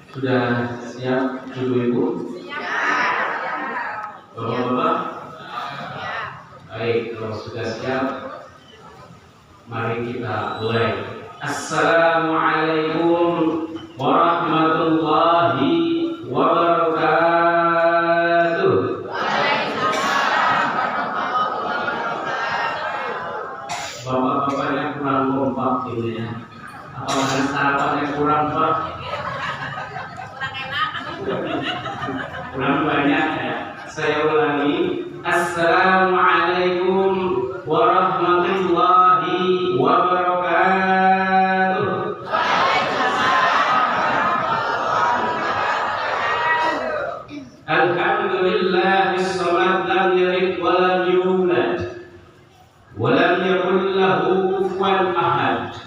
Sudah siap Ibu-ibu? Bapak-bapak? Baik, kalau sudah siap, mari kita mulai. Assalamualaikum warahmatullahi wabarakatuh. Bapak-bapaknya kurang kompak ini ya. Apalagi sarapannya kurang pak. Kurang banyak ya. Saya ulangi. Assalamualaikum warahmatullahi wabarakatuh. Alhamdulillahis samad lam yalid wa lam yulad wa lam yakul lahu kufuwan ahad.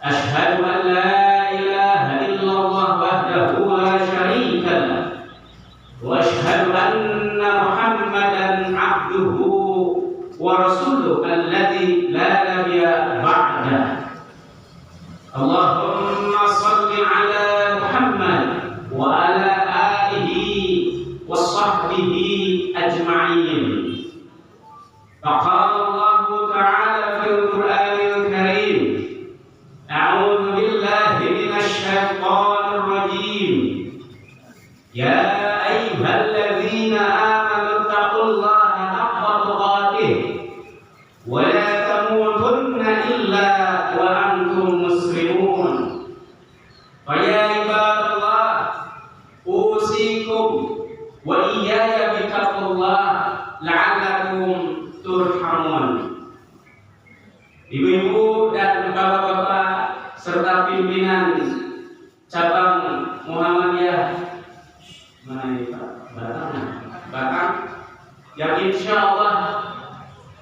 Asyhadu an la ilaha illallah wahdahu la syarika lah. واشهد ان محمدا عبده ورسوله الذي لا نبي بعده اللهم صل على محمد وعلى اله وصحبه اجمعين فقال الله تعالى في القران الكريم اعوذ بالله من الشيطان الرجيم يا الذين آمنوا اتقوا الله حق تقاته ولا تموتن إلا وأنتم مسلمون فيا عباد الله أوصيكم وإياي بتقوى الله لعلكم ترحمون. Ibu-ibu dan bapak-bapak serta pimpinan cabang Muhammadiyah mana ini Pak? Batang yang insya Allah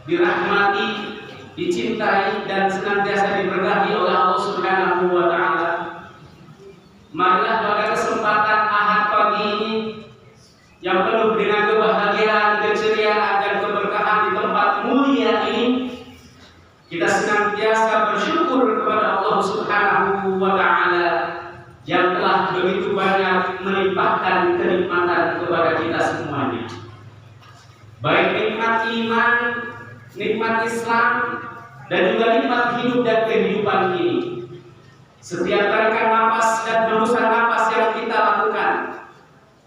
dirahmati, dicintai dan senantiasa diberkahi oleh Allah Subhanahu wa Ta'ala. Marilah pada kesempatan Ahad pagi ini yang penuh dengan kebahagiaan, keceriaan dan keberkahan di tempat mulia ini, kita senantiasa bersyukur kepada Allah Subhanahu wa Ta'ala yang telah begitu banyak melimpahkan kenikmatan kepada kita semuanya. Baik nikmat iman, nikmat Islam, dan juga nikmat hidup dan kehidupan ini. Setiap tarikan napas dan hembusan napas yang kita lakukan,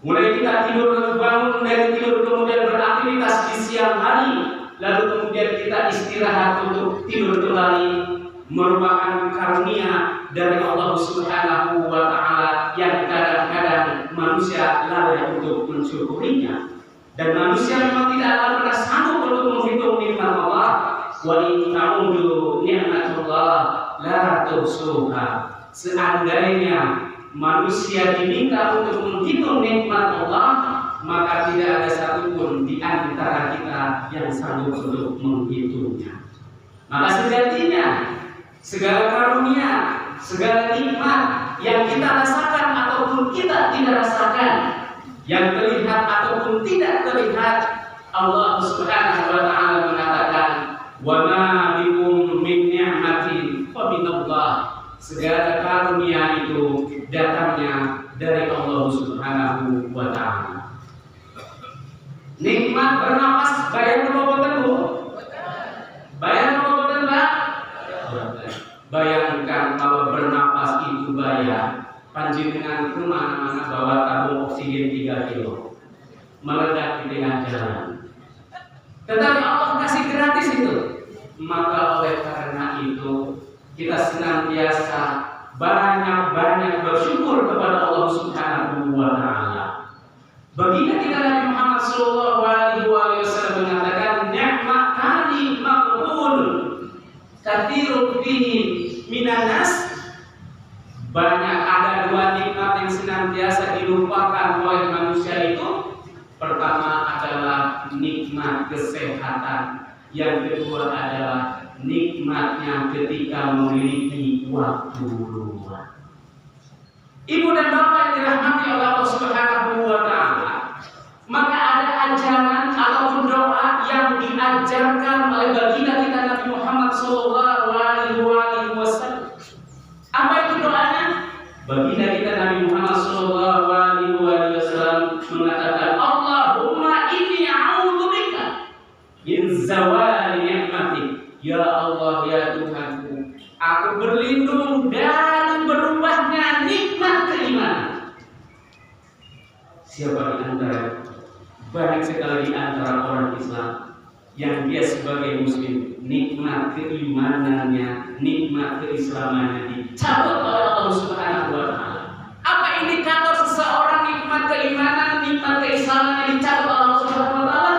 mulai kita tidur, bangun dari tidur, kemudian beraktivitas di siang hari, lalu kemudian kita istirahat untuk tidur kembali, merupakan karunia dari Allah Subhanahu wa Ta'ala yang kadang-kadang manusia lalai untuk mensyukurinya, dan manusia memang tidak akan pernah sanggup untuk menghitung nikmat Allah. Wa in ta'udu ni'matullah la tuhsuha. Seandainya manusia diminta untuk menghitung nikmat Allah, maka tidak ada satupun di antara kita yang sanggup untuk menghitungnya. Maka sejatinya segala karunia, segala nikmat yang kita rasakan ataupun kita tidak rasakan, yang terlihat ataupun tidak terlihat, Allah Subhanahu wa Ta'ala mengatakan, "Wa ma bikum min ni'matin fa minallah." Segala karunia itu datangnya dari Allah Subhanahu wa Ta'ala. Nikmat bernapas bayar apa boten Bu? Bayar apa boten Pak? Bayangkan kalau bernapas itu bayar, panjenengan kemana-mana bawa tabung oksigen 3 kilo, meledak di tengah jalan. Tetapi Allah kasih gratis itu. Maka oleh karena itu kita senantiasa banyak-banyak bersyukur kepada Allah Subhanahu wa Ta'ala. Baginda kita Nabi Muhammad sallallahu alaihi wasallam mengatakan, "Ni'matani maqbul katsirun fihi minan nas." Banyak ada 2 nikmat yang senantiasa dilupakan oleh manusia itu. Pertama adalah nikmat kesehatan, yang kedua adalah nikmatnya ketika memiliki waktu luang. Ibu dan bapak yang dirahmati oleh Allah Subhanahu wa Ta'ala, maka ada ajaran ataupun doa yang diajarkan oleh baginda kita Nabi Muhammad sallallahu alaihi wasallam. Apa itu doanya? Baginda kita Nabi Muhammad sallallahu zawali nikmati. Ya Allah, ya Tuhanku, aku berlindung dari berubahnya nikmat keimanan. Siapa di antara banyak sekali di antara orang Islam yang dia sebagai muslim nikmat keimanannya, nikmat keislamannya dicabut oleh Allah Subhanahu wa taala. Apa indikator seseorang nikmat keimanan, nikmat keislamannya dicabut oleh Allah Subhanahu wa taala?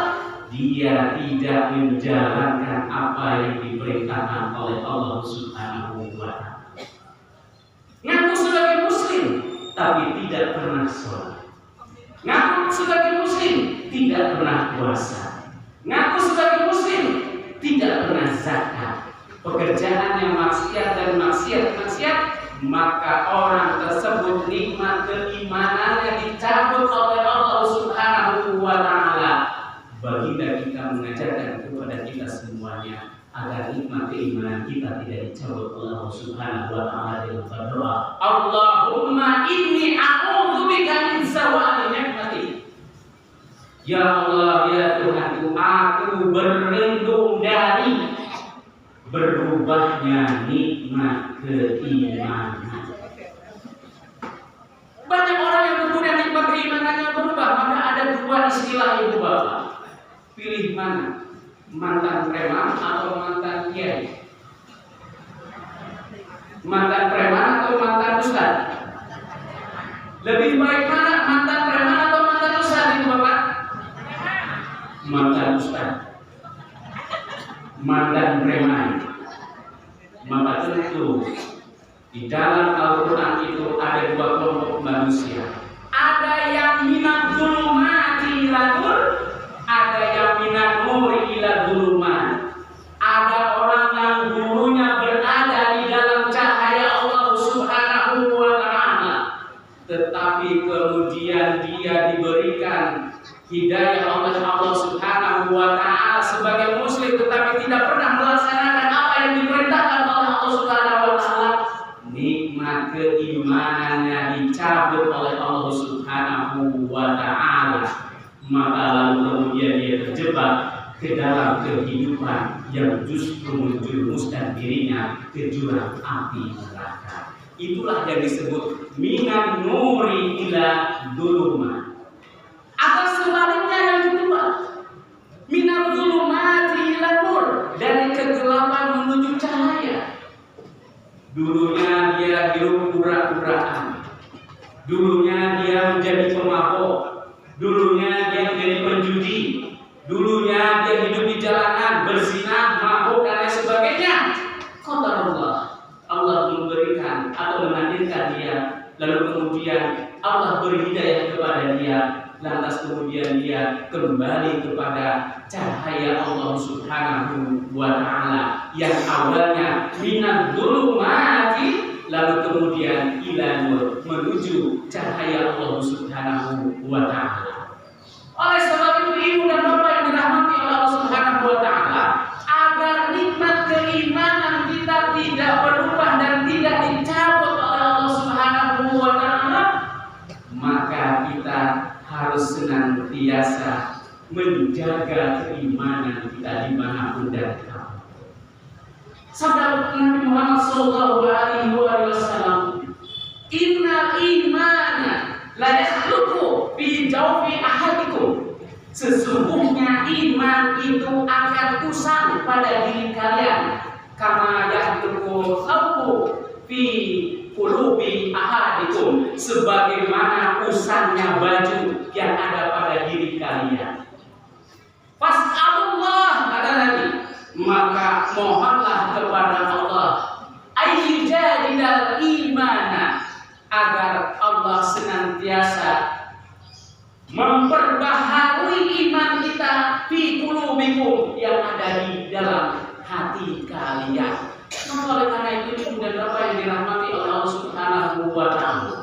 Dia tidak menjalankan apa yang diperintahkan oleh Allah Subhanahu wa taala. Ngaku sebagai muslim tapi tidak pernah sholat. Ngaku sebagai muslim tidak pernah puasa. Ngaku sebagai muslim tidak pernah zakat. Pekerjaan yang maksiat dan maksiat, maka orang tersebut nikmat keimanannya dicabut oleh Allah Subhanahu wa taala. Baginda kita mengajarkan kepada kita semuanya agar nikmat keimanan kita tidak dicabut oleh Allah Subhanahu wa taala dengan berdoa, Allahumma inni a'udzubika min zawali nikmati. Ya Allah, ya Tuhanku, aku berlindung dari berubahnya nikmat keimanan. Banyak orang yang kemudian nikmat keimanannya berubah, maka ada dua istilah ibu bapak. Pilih mana? Mantan preman atau mantan kiai? Mantan preman atau mantan ustaz? Lebih baik mana? Mantan preman atau mantan ustaz ibu bapak? Mantan ustaz. Mantan preman. Maka tentu di dalam Al-Quran itu ada dua kelompok manusia. Ada yang minat zulumati ila nur, ada yang minat nuri ila zuluman. Ada orang yang dulunya berada di dalam cahaya Allah Subhanahu wa taala, tetapi kemudian dia diberikan hidayah oleh Allah Subhanahu wa taala sebagai muslim, tetapi tidak pernah melaksanakan apa yang diperintahkan oleh Allah Subhanahu wa taala. Nikmat keimanannya dicabut oleh Allah Subhanahu wa taala, maka lalu kemudian dia terjebak ke dalam kehidupan yang justru menjerumuskan dirinya ke jurang api neraka. Itulah yang disebut minan nuri ila dhulumat. Atau sebaliknya yang kedua, minal zulumati ila nur, dari kegelapan menuju cahaya. Dulunya dia hidup pura-puraan, dulunya dia menjadi pemabok, dulunya dia menjadi penjudi, dulunya dia hidup di jalanan, berzina, mabuk dan lain sebagainya. Qadarullah, Allah memberikan atau menghadirkan dia, lalu kemudian Allah beri hidayah kepada dia, lantas kemudian dia kembali kepada cahaya Allah Subhanahu wa taala yang awalnya minad dzulumati, lalu kemudian ila nur, menuju cahaya Allah Subhanahu wa taala. Oleh sebab itu ibu dan bapak yang dirahmati oleh Allah Subhanahu wa taala, agar nikmat keimanan kita tidak berubah dan tidak dicabut oleh Allah Subhanahu wa taala, maka kita harus senantiasa menjaga keimanan kita dimanapun dan kapan. Sabda Nabi Muhammad SAW, Inna imana la yakhluqu fi jawfi ahadikum. Sesungguhnya iman itu akan usang pada diri kalian, kama yakhluqu thawbu fi qulubi ahadikum, sebagaimana usangnya baju yang ada pada diri kalian. Fas'alullah, kata Nabi, maka mohonlah kepada Allah, ayyujadidal imana, agar Allah senantiasa memperbaharui iman kita fi qulubikum, yang ada di dalam hati kalian. Maka oleh karena itu dan Bapak yang dirahmati oleh Allah Subhanahu wa taala,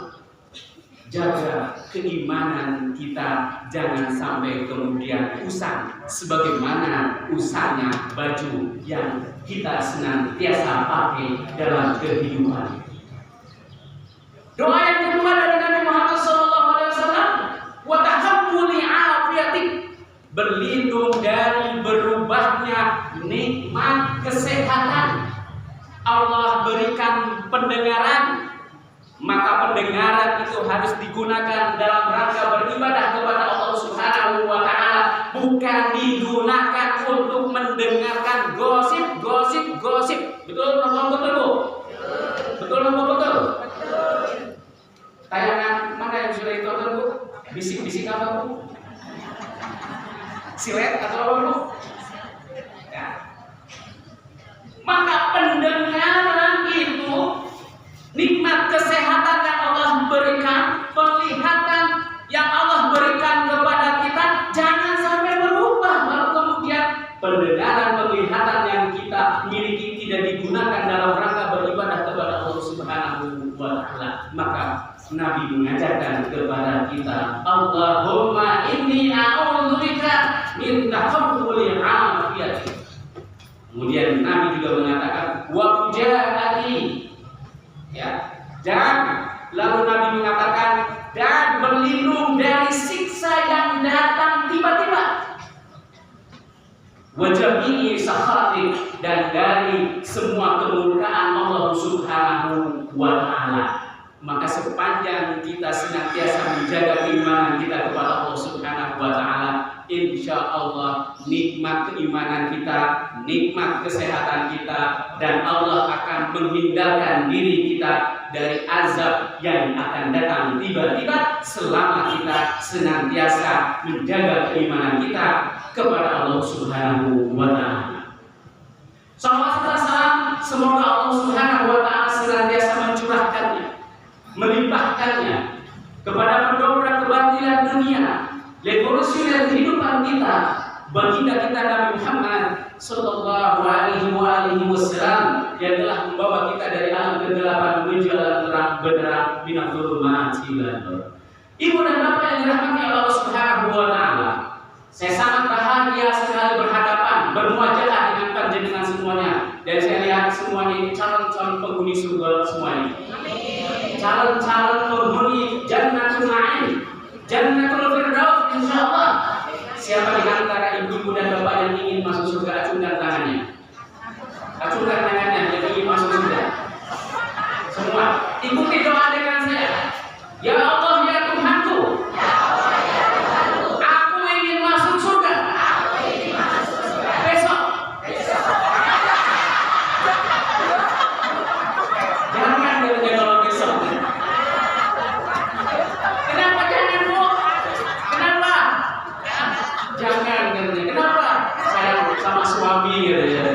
jaga keimanan kita jangan sampai kemudian usang sebagaimana usahnya baju yang kita senantiasa pakai dalam kehidupan. Doa yang kedua dari Nabi Muhammad SAW, wa tahammuli afiyatik, berlindung dari berubahnya nikmat kesehatan. Allah berikan pendengaran, maka pendengaran itu harus digunakan dalam rangka beribadah kepada Allah Subhanahu wa Ta'ala, bukan digunakan untuk mendengarkan gosip. Betul apa betul, Bu? Betul apa betul? Tayangan mana yang sudah ditonton, Bu? Bisik-bisik apa, Bu? Silet atau apa, Bu? Ya. Maka pendengaran itu nikmat kesehatan yang Allah berikan, penglihatan yang Allah berikan kepada kita, jangan sampai berubah lalu kemudian pendengaran penglihatan yang kita miliki tidak digunakan dalam rangka beribadah kepada Allah Subhanahu wa Ta'ala. Maka Nabi mengajarkan kepada kita, Allahumma inni a'udzubika min tahammuli afiyati. Kemudian Nabi juga mengatakan wa fujaati, ya, dan lalu Nabi mengatakan dan berlindung dari siksa yang datang tiba-tiba, wajah ini sakhati, dan dari semua kemurkaan Allah Subhanahu wa Ta'ala. Maka sepanjang kita senantiasa menjaga keimanan kita kepada Allah Subhanahu wa Ta'ala, insya Allah nikmat keimanan kita, nikmat kesehatan kita, dan Allah akan menghindarkan diri kita dari azab yang akan datang tiba-tiba selama kita senantiasa menjaga keimanan kita kepada Allah Subhanahu wa Ta'ala. Salam, semoga Allah Subhanahu wa Ta'ala senantiasa mencurahkannya, melimpahkannya kepada pendobrak kebatilan dunia, revolusioner kehidupan kita, baginda kita Nabi Muhammad sallallahu alaihi wasallam, yang telah membawa kita dari alam kegelapan menuju alam terang benderang minadzul ma'ajilan. Ibu dan bapak yang dirahmati Allah Subhanahu wa Ta'ala, saya sangat bahagia sekali berhadapan, bermuajalah dengan panjenengan semuanya, dan saya lihat semuanya ini calon-calon penghuni surga semuanya. Calon-calon penghuni Jannatul Ma'in, Jannatul Firdaus, insyaallah. Siapa di antara ibu dan bapak yang ingin masuk surga, acungkan tangannya. Acungkan tangannya yang ingin masuk surga. Semua ikuti doa dengan saya. Ya Allah, ya Tuhanku, aku ingin masuk surga. Besok. Jangan kalau besok. Kenapa jangan, Bu? Kenapa? Jangan, kenapa? Saya sama suami gitu ya.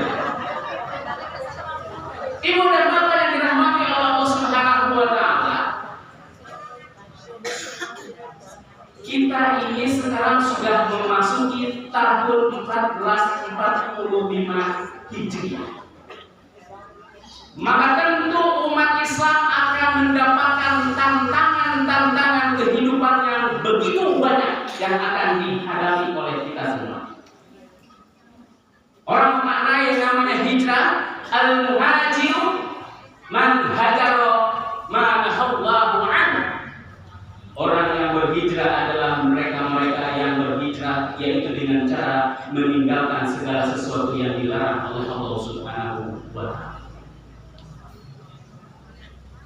Ibu dan bapak yang dirahmati Allah Subhanahu wa Ta'ala, kita ini sekarang sudah memasuki tahun 1445 Hijriah. Maka tentu umat Islam akan mendapatkan tantangan kehidupan yang begitu banyak yang akan dihadapi oleh kita semua. Orang maknai yang namanya hijrah, al-muhajiru man hajara ma nahallahu anhu. Orang yang berhijrah adalah mereka-mereka yang berhijrah, yaitu dengan cara meninggalkan segala sesuatu yang dilarang oleh Allah Subhanahu wa Ta'ala.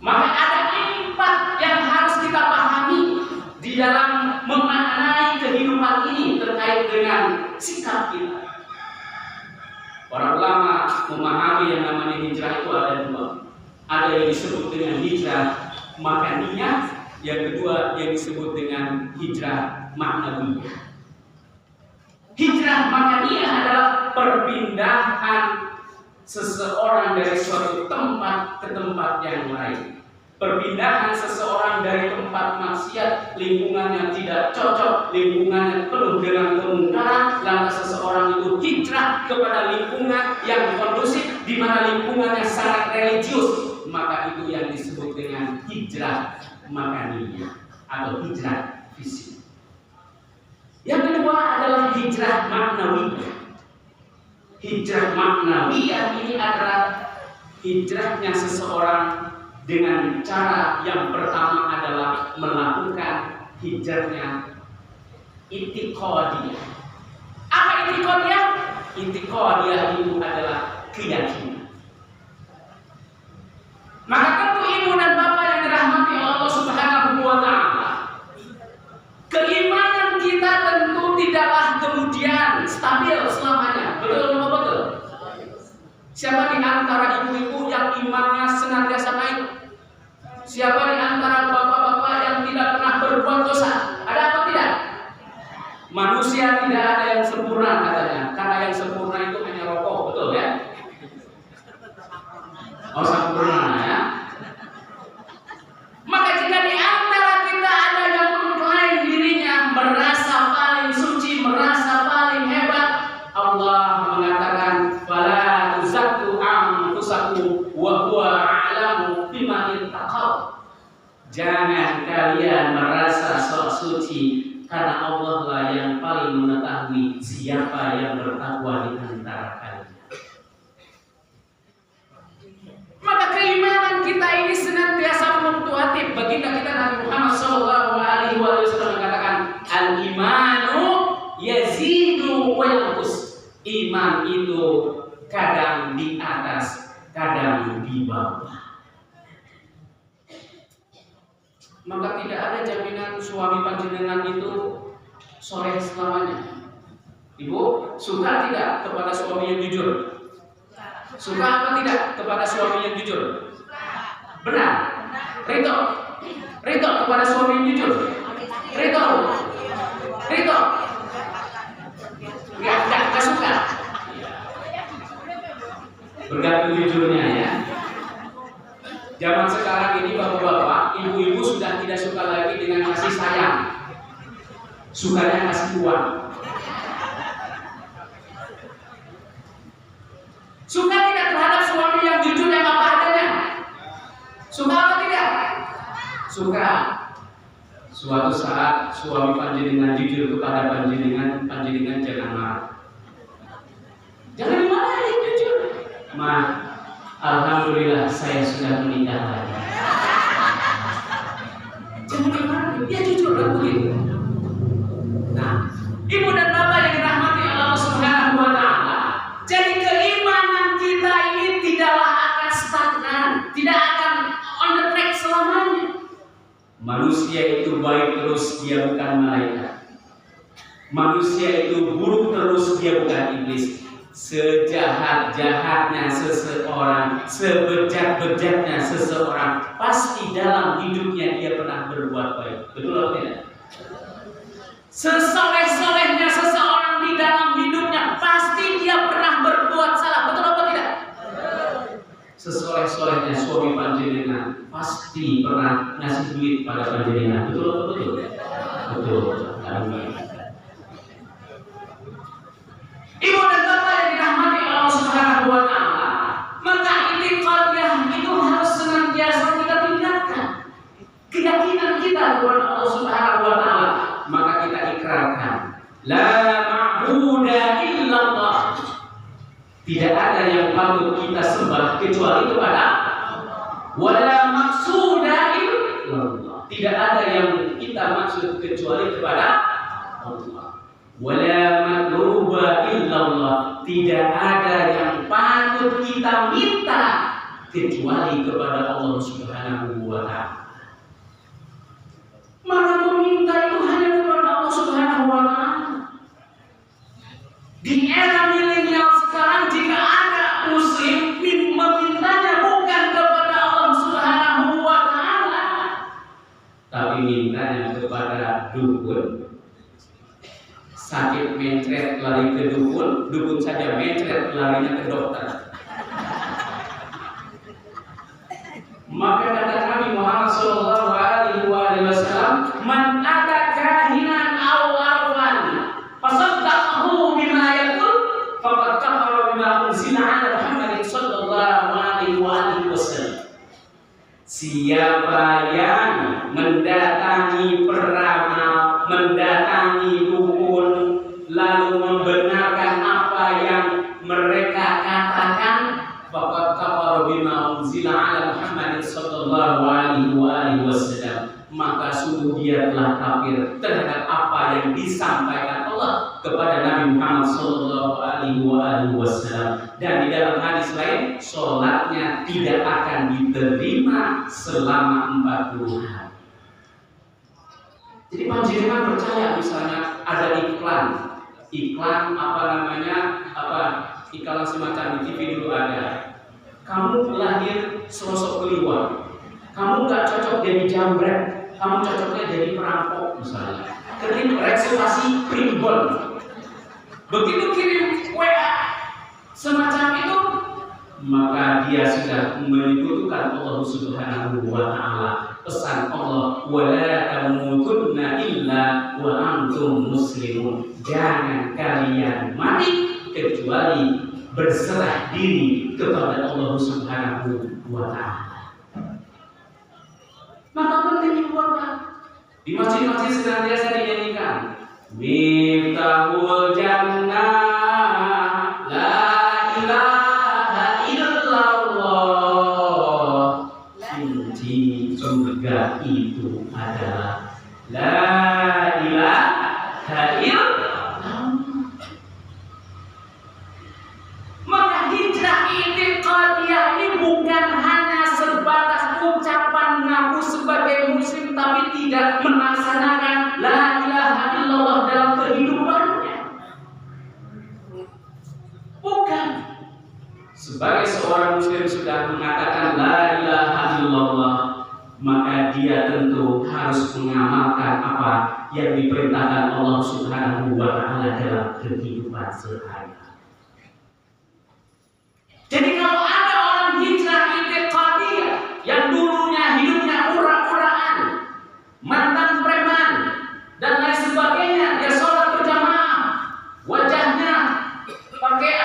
Maka ada empat yang harus kita pahami di dalam memaknai kehidupan ini terkait dengan sikap kita. Para ulama memahami yang namanya hijrah itu ada dua. Ada yang disebut dengan hijrah makaniyah, yang kedua yang disebut dengan hijrah maknawiyah. Hijrah makaniyah adalah perpindahan seseorang dari suatu tempat ke tempat yang lain. Perpindahan seseorang dari tempat maksiat, lingkungan yang tidak cocok, lingkungan yang penuh dengan kemungkaran, lantas seseorang itu hijrah kepada lingkungan yang kondusif, di mana lingkungannya sangat religius. Maka itu yang disebut dengan hijrah makaniyah atau hijrah fisik. Yang kedua adalah hijrah maknawiyah. Hijrah maknawiyah ini adalah hijrahnya seseorang dengan cara yang pertama adalah melakukan hijrahnya i'tiqadiyah. Apa i'tiqadiyah? I'tiqadiyah itu adalah keyakinan. Maka tentu ibu dan bapak yang dirahmati Allah Subhanahu wa taala, keimanan kita tentu tidaklah kemudian stabil selamanya. Betul atau betul? Siapa di antara ibu-ibu yang imannya senantiasa naik? Siapa di antara bapak-bapak yang tidak pernah berbuat dosa? Ada apa tidak? Manusia tidak ada yang sempurna katanya, karena yang sempurna itu hanya rokok, betul ya? Oh, sempurna ya. Maka jika di antara kita ada yang mengklaim dirinya merasa paling suci, merasa paling hebat, Allah mengatakan fala tuzakku anfusakum wa huwa a'lamu biman ittaqaw. Jangan kalian merasa sok suci, karena Allah lah yang paling mengetahui siapa yang bertakwa di antara kalian. Maka keimanan kita ini senantiasa fluktuatif. Baginda kita Nabi Muhammad SAW mengatakan al-imanu yazidu wa yanqus. Iman itu kadang di atas, kadang di bawah. Maka tidak ada jaminan suami panjenengan itu soleh selamanya. Ibu suka tidak kepada suami yang jujur? Suka apa tidak kepada suami yang jujur? Benar. Rito kepada suami yang jujur. Rito. Enggak suka. Bergantung jujurnya ya. Zaman sekarang ini bapak-bapak, ibu-ibu sudah tidak suka lagi dengan kasih sayang. Sukanya kasih uang. Suka tidak terhadap suami yang jujur yang apa adanya? Suka apa tidak? Suka. Suatu saat suami panjenengan jujur kepada panjenengan jangan marah. Jangan dimarahin, jujur. Ma, alhamdulillah saya sudah menikah lagi. Jangan dimarahin, dia jujur dan begitu. Nah, ibu dan bapak yang dirahmati Allah Subhanahu wa taala, jadi keimanan kita ini tidaklah akan stagnan, tidak akan on the track selamanya. Manusia itu baik terus, dia bukan malaikat. Manusia itu buruk terus, dia bukan iblis. Sejahat-jahatnya seseorang, sebejat-bejatnya seseorang, pasti dalam hidupnya dia pernah berbuat baik. Betul atau tidak? Sesoleh-solehnya seseorang di dalam hidupnya, pasti dia pernah berbuat salah. Betul apa tidak? Sesoleh-solehnya suami panjenengan pasti pernah ngasih duit pada panjenengan. Betul atau betul? Betul. Ibu dan bapak yang dirahmati Allah Subhanahu wa taala, maka i'tiqadiyah itu harus senantiasa kita tingkatkan. Keyakinan kita kepada Allah Subhanahu wa taala, maka kita ikrarkan la ma'budu illallah. Tidak ada yang patut kita sembah kecuali kepada wala maqsuda illallah. Tidak ada yang kita maksud kecuali kepada Allah. Wala matluba illallah. Tidak ada yang patut kita minta kecuali kepada Allah Subhanahu wa taala. Maka meminta itu hanya kepada Allah Subhanahu wa taala. Di era milenial sekarang, jika ada muslim memintanya bukan kepada Allah Subhanahu wa taala, tapi mintanya kepada dukun. Sakit mencret lari ke dukun, dukun saja mencret larinya ke dokter. Maka kata Nabi Muhammad SAW, man ada kahinan aw arfan fasaddaqahu bima yaqul faqad kafara bima unzila ala Muhammadin sallallahu alaihi wasallam. Siapa yang mendatangi peramal, mendatangi dukun, lalu membenarkan apa yang mereka katakan, faqad kafara bima unzila ala Muhammadin sallallahu alaihi wasallam, maka sungguh dia telah kafir terhadap apa yang disampaikan Allah Allah kepada Nabi Muhammad SAW. Dan di dalam hadis lain, sholatnya tidak akan diterima selama 40 hari. Jadi panjenengan percaya misalnya ada iklan iklan semacam di TV dulu ada. Kamu lahir sosok kliwon, kamu nggak cocok jadi jambret, kamu cocoknya jadi perampok misalnya. Ketik reservasi primbon. Begitu kirim WA semacam itu, maka dia sudah menyekutukan Allah Subhanahu wa Ta'ala. Pesan Allah, wala tamutunna illa wa antum muslimun. Jangan kalian mati kecuali berserah diri kepada Allah Subhanahu wa Ta'ala. Maka penting keluarga. Di masjid-masjid senantiasa dinyanyikan Miftahul Jannah la ilaha illallah. Kunci surga itu adalah la ilaha illallah. Maka hijrah i'tiqadiyah ini bukan hanya sebatas ucapan ngaku sebagai muslim tapi tidak melaksanakan la ilaha illallah dalam kehidupannya. Bukan. Sebagai seorang muslim sudah mengatakan la ilaha illallah, maka dia tentu harus mengamalkan apa yang diperintahkan Allah Subhanahu wa Ta'ala dalam kehidupan sehari-hari. Jadi kalau ada orang hijrah i'tiqadiyah yang dulunya hidupnya ura-uraan, mantan preman dan lain sebagainya, dia sholat berjamaah, wajahnya pakai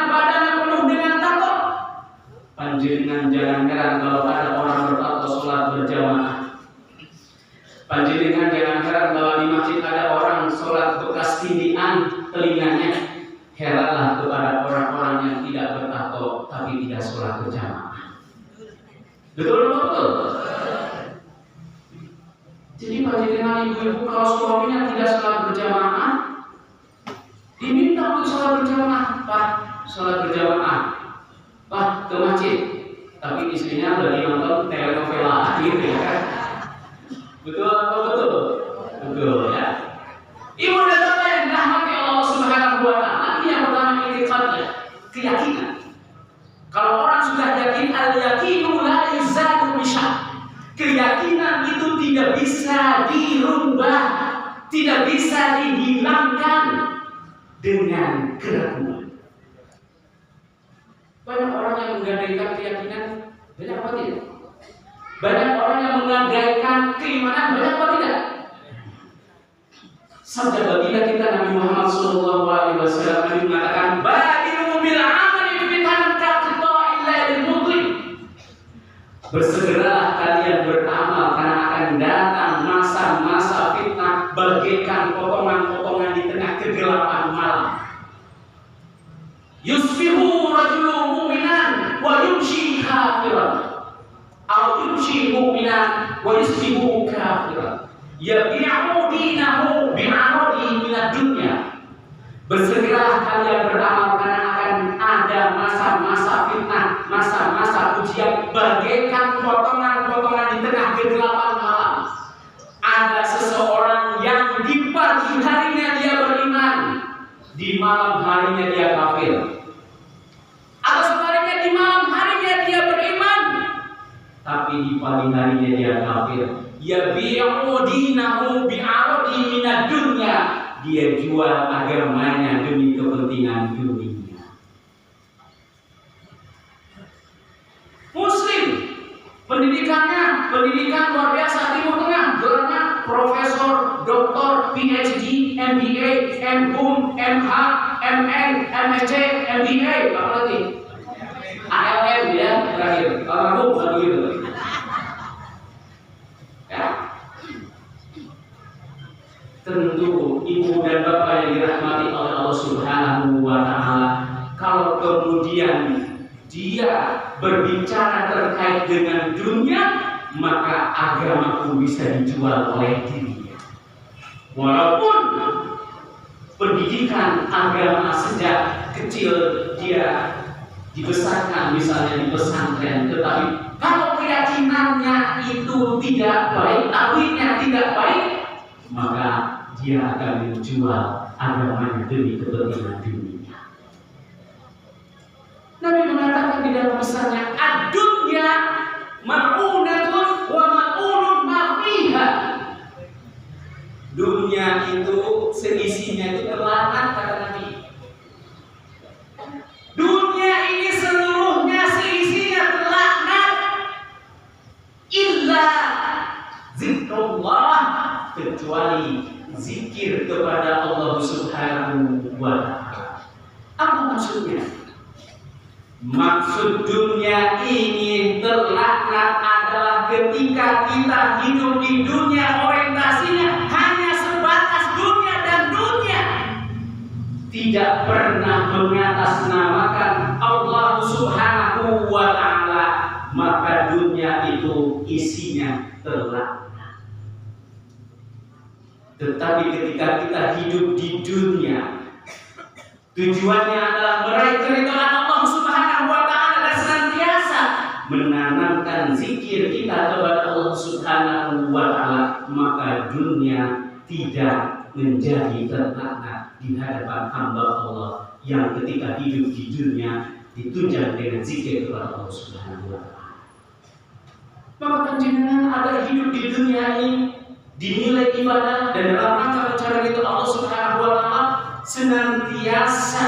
badannya penuh dengan tato. Panjenengan jangan heran kalau ada orang bertato sholat berjamaah. Panjenengan jangan heran kalau di masjid ada orang sholat bekas tindian telinganya. Heranlah kepada orang-orang yang tidak bertato tapi tidak sholat berjamaah. Betul? Jadi panjenengan ibu-ibu kalau suaminya tidak sholat berjamaah, diminta untuk sholat berjamaah. Pak, sholat berjamaah. Pak, ke masjid. Tapi istrinya lagi nonton telenovela gitu ya kan? Betul apa betul? Betul ya. Ibu dan bapak yang dirahmati Allah Subhanahu wa Ta'ala, ini yang pertama i'tiqadnya, keyakinan. Kalau orang sudah yakin, al-yaqinu la yuzadu bisyak. Keyakinan itu tidak bisa dirubah, tidak bisa dihilangkan dengan keraguan. Banyak orang yang menggadaikan keyakinan, banyak apa tidak? Banyak orang yang menggadaikan keimanan, banyak apa tidak? Sabda baginda kita Nabi Muhammad SAW mengatakan, badiru bil amali fitan kaqta'illa lil mudlim. Bersegeralah kalian beramal karena akan datang masa-masa fitnah bagaikan potongan-potongan di tengah kegelapan malam. Yusbihu rajulun mu'minan wa yumshi kafiran, atau yumshi mu'minan wa yusbihu kafiran. Yabi'u dinahu bi'aradi minad dunya. Bersegeralah kalian beramal karena akan ada masa-masa fitnah, masa-masa ujian bagaikan potongan-potongan di tengah kegelapan malam. Ada seseorang yang di pagi harinya dia beriman, di malam harinya dia kafir. Atau sebaliknya di malam harinya dia beriman, tapi di pagi harinya dia kafir. Yabi'u dinahu bi'aradi minad dunya. Dia jual agamanya demi kepentingan dunia. Muslim, pendidikan luar biasa Timur Tengah, gelarnya profesor, doktor, PhD, MBA, MHum, MH, MN, MSc, MBA, apa lagi? ALM ya, terakhir. Almarhum begitu. Tentu ibu dan bapak yang dirahmati oleh Allah Subhanahu wa Ta'ala, kalau kemudian dia berbicara terkait dengan dunia, maka agamaku bisa dijual oleh dirinya. Walaupun pendidikan agama sejak kecil dia dibesarkan misalnya di pesantren, tetapi kalau keyakinannya itu tidak baik, tauhidnya tidak baik, maka dia akan menjual agamanya demi kepentingan dunia. Nabi mengatakan di dalam pesannya, ad-dunya mal'unatun wa mal'unun ma fiha. Dunia itu seisinya itu terlaknat, kata Nabi. Dunia ini seluruhnya seisinya terlaknat illa zikrullah, kecuali zikir kepada Allah Subhanahu wa ta'ala. Apa maksudnya? Maksud dunia ini terlaknat adalah ketika kita hidup di dunia orientasinya hanya sebatas dunia dan dunia, tidak pernah mengatasnamakan Allah Subhanahu wa ta'ala, maka dunia itu isinya terlaknat. Tetapi ketika kita hidup di dunia, tujuannya adalah meraih keridhaan Allah Subhanahu wa ta'ala dan senantiasa menanamkan zikir kita kepada Allah Subhanahu wa ta'ala, maka dunia tidak menjadi terlaknat di hadapan hamba Allah yang ketika hidup di dunia ditunjang dengan zikir kepada Allah Subhanahu wa ta'ala. Maka panjenengan ada hidup di dunia ini dinilai ibadah, dan dalam rangka mencari itu Allah Subhanahu wa ta'ala senantiasa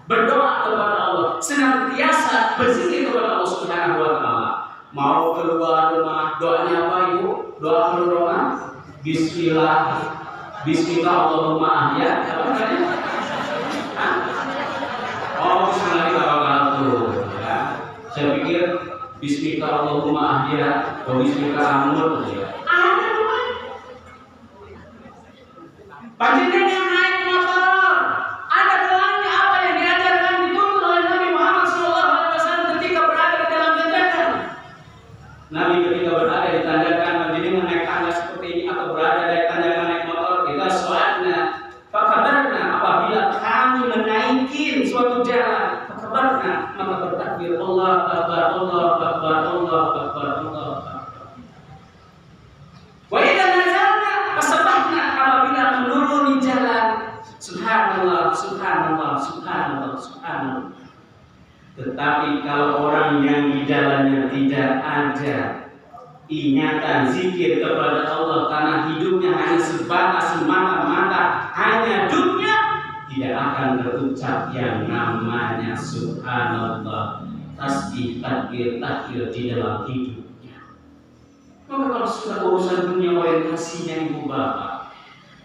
berdoa kepada Allah, senantiasa berzikir kepada Allah Subhanahu wa ta'ala. Mau keluar rumah, doanya apa Ibu? Doa keluar rumah, Bismillah, Bismillah Allahumma ahya. Apa namanya? Oh, Bismillahirrahmanirrahim. Ya. Saya pikir Bismillah Allahumma ahya, Bismillah amur. Ada doa. Panjenengan yang naik motor, ada doanya apa yang diajarkan dituntut oleh Nabi Muhammad SAW ketika berada di dalam tanjakan. Nabi ketika berada di tanjakan, panjenengan naik tangga seperti ini atau berada di tanjakan naik motor, kita sholatnya, fakabarna, apabila kami menaikin suatu jalan, fakabarna, maka bertakbir Allah Akbar, Allah Akbar, Allah Akbar, Allah Akbar. Wa idza nazalna fasabahna, apabila menuruni jalan, subhanallah, subhanallah, subhanallah, subhanallah. Tetapi kalau orang yang di jalannya tidak ada ingatan zikir kepada Allah karena hidupnya hanya sebatas semata-mata hanya dunia, tidak akan terucap yang namanya subhanallah, tasbih, takbir, takbir di dalam hidup. Maka kalau sudah urusan dunia orientasinya Ibu Bapak,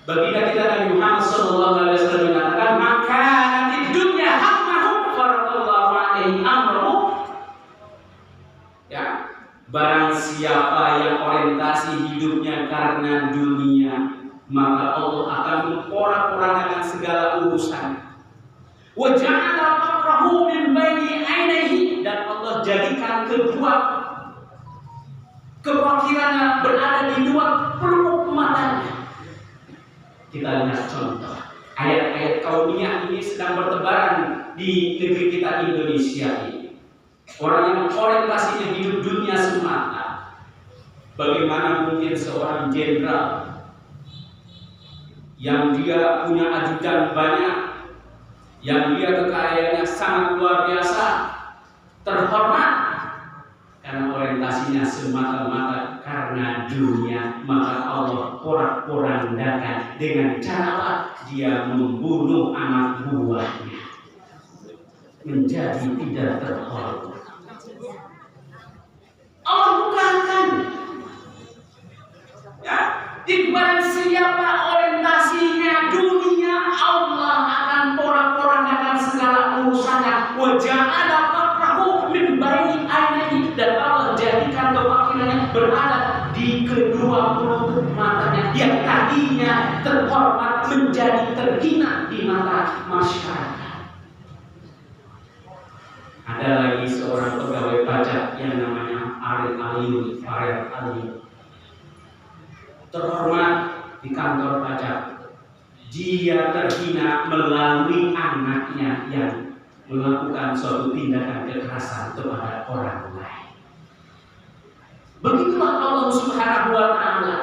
baginda kita Nabi Muhammad SAW mengatakan, maka nanti dunia hammahu faradallahu alaihi amruhu. Ya, barang siapa yang orientasi hidupnya karena dunia, maka Allah akan memporak-porandakan segala urusan. Wa ja'ala faqrahu min baini ainihi, dan Allah jadikan kedua kefakirannya berada di dua pelupuk matanya. Kita lihat contoh ayat-ayat kauniyah ini sedang bertebaran di negeri kita Indonesia ini. Orang yang orientasinya hidup dunia semata. Bagaimana mungkin seorang jenderal yang dia punya ajudan banyak, yang dia kekayaannya sangat luar biasa, terhormat, karena orientasinya semata-mata karena dunia, maka Allah porak-porandakan dengan cara dia membunuh anak buahnya menjadi tidak terhormat. Allah bukakan, ya, di barang siapa orientasinya dunia, Allah akan porak-porandakan segala urusannya. Wajah ada fakrahu min baini ainihi, dan Allah jadikan kefakirannya berada di kedua pelupuk matanya, yang tadinya terhormat menjadi terhina di mata masyarakat. Ada lagi seorang pegawai pajak yang namanya Farid Ali, terhormat di kantor pajak, dia terhina melalui anaknya yang melakukan suatu tindakan kekerasan kepada orang lain. Begitulah Allah Subhanahu wa Ta'ala.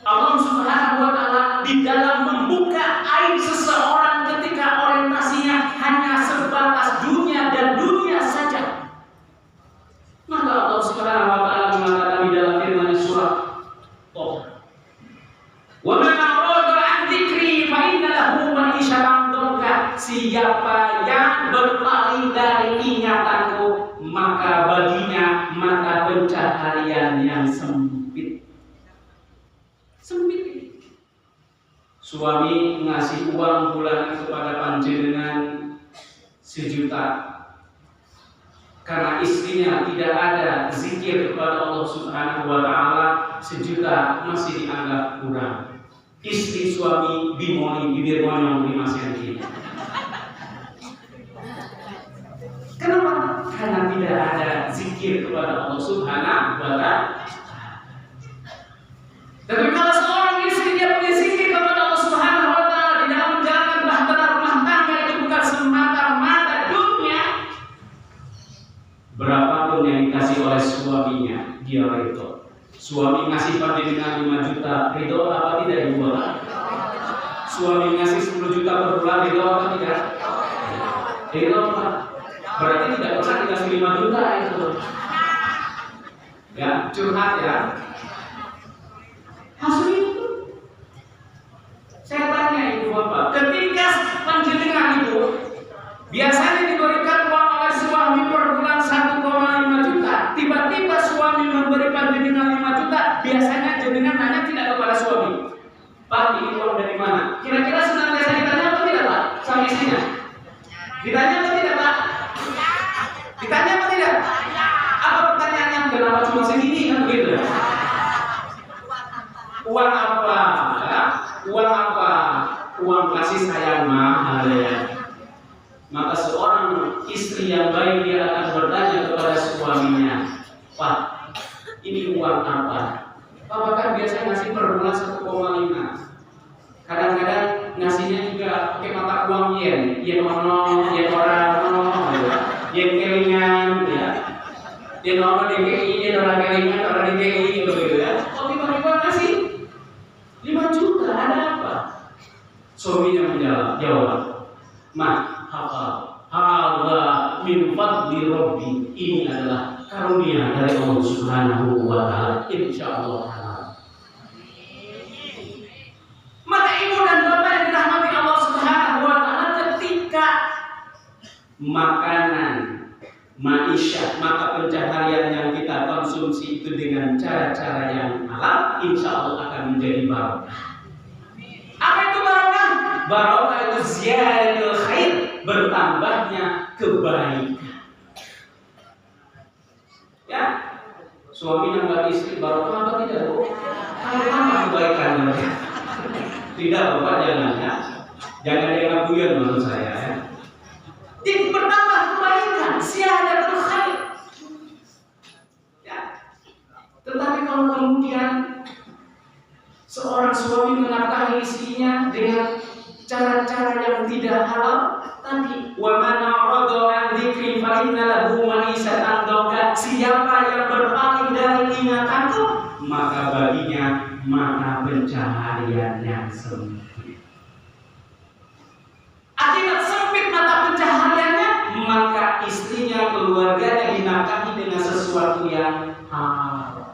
Allah Subhanahu wa Ta'ala di dalam membuka aib seseorang ketika orientasinya hanya sebatas dunia dan dunia saja. Maka Allah Subhanahu wa Ta'ala mengatakan di dalam firman surah Toh, "Wa man a'rada 'an dzikri fa inna lahu ma'isyatan dhanka." Siapa yang berpaling dari ingatanku, maka baginya mata pencaharian yang sempit. Sempit. Suami ngasih uang bulanan kepada panjenengan 1 juta. Karena istrinya tidak ada zikir kepada Allah Subhanahu wa Ta'ala, 1 juta masih dianggap kurang. Istri suami bimoni bibir monyong 5 cm. Kenapa? Karena tidak ada zikir kepada Allah Subhanahu wa Ta'ala. Tapi kalau seorang istri dia punya zikir kepada Allah Subhanahu wa Ta'ala di dalam menjalankan bahtera rumah tangga, itu bukan semata-mata dunia. Berapapun yang dikasih oleh suaminya, dia ridho. Suami ngasih panjenengan 5 juta, ridho apa tidak ibu? Suami ngasih 10 juta per bulan, ridho apa tidak? Ridho apa? Berarti tidak pernah dikasih 5 juta itu. Ya, curhat ya. Hasil itu. Saya tanya ibu bapak, ketika panjenengan itu biasanya diberikan uang oleh suami per bulan 1,5 juta, tiba-tiba suami memberi panjenengan 5 juta, biasanya jenengan nanya tidak kepada suami, "Pak, ini uang dari mana?" Kira-kira senantiasa ditanya apa tidak, Pak? Sama istrinya? Ditanya apa tidak, Pak? Ditanya apa tidak? Apa pertanyaannya? Kenapa cuma segini kan begitu? Uang apa? Ya? Uang apa? Uang kasih sayang mahal ya. Maka seorang istri yang baik dia akan bertanya kepada suaminya, "Pak, ini uang apa?" Papa kan biasa ngasih per bulan 1,5. Kadang-kadang ngasihnya juga pakai mata uang yen, yen ono, yen orang, yen kelingan, ya. Yen ono DKI, yen orang kelingan, orang DKI begitu ya. Oh, tiba-tiba ngasih 5 juta, ada apa? Suaminya menjawab, "Ma, hadza min fadli Rabbi." Ini adalah karunia dari Allah Subhanahu wa Ta'ala. Insyaallah. Maka ibu dan bapak yang dirahmati Allah Subhanahu wa Ta'ala, ketika makanan, maisha, maka pencaharian yang kita konsumsi itu dengan cara-cara yang halal, insya Allah akan menjadi barokah. Apa itu barokah? Barokah itu ziyadatul khair, bertambahnya kebaikan. Ya, suami nambah istri barokah apa tidak, Bu? Apa kebaikannya? Tidak, Bapak, jangan ya. Jangan dianggap guyon menurut saya ya. Bertambah kebaikan, ziyadatul khair. Ya. Tetapi kalau kemudian seorang suami menafkahi istrinya dengan cara-cara yang tidak halal, tadi wa man a'rada 'an dzikri fa inna lahu ma'isyatan dhanka. Siapa yang berpaling dari ingatanku, maka baginya mata pencaharian yang sempit. Akibat sempit mata pencahariannya, maka istrinya, keluarganya dinafkahi dengan sesuatu yang haram.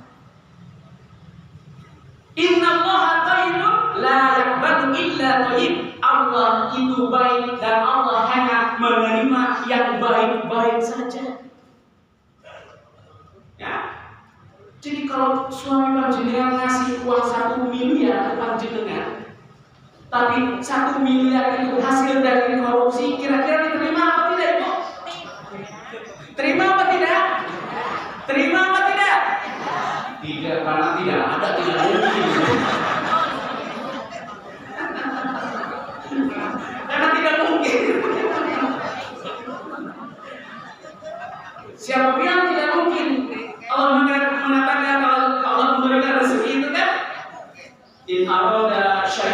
Innallaha thayyibun la yaqbalu illa thayyib. Allah itu baik dan Allah hanya menerima yang baik-baik saja. Ya. Jadi kalau suami panjenengan ngasih uang 1 miliar ke panjenengan, tapi 1 miliar itu hasil dari korupsi, kira-kira diterima apa tidak, Ibu? Terima apa tidak? Terima apa tidak? Tidak, karena tidak ada, tidak mungkin. Karena tidak mungkin. Siapa bilang tidak mungkin? Allah mengatakan kalau Allah memberikan rezeki itu kan, in arada syai'an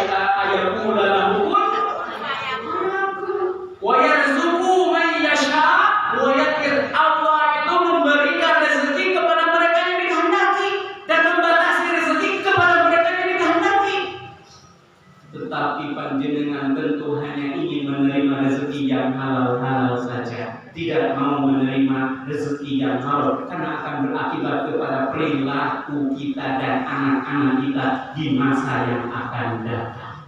kepada perilaku kita dan anak-anak kita di masa yang akan datang.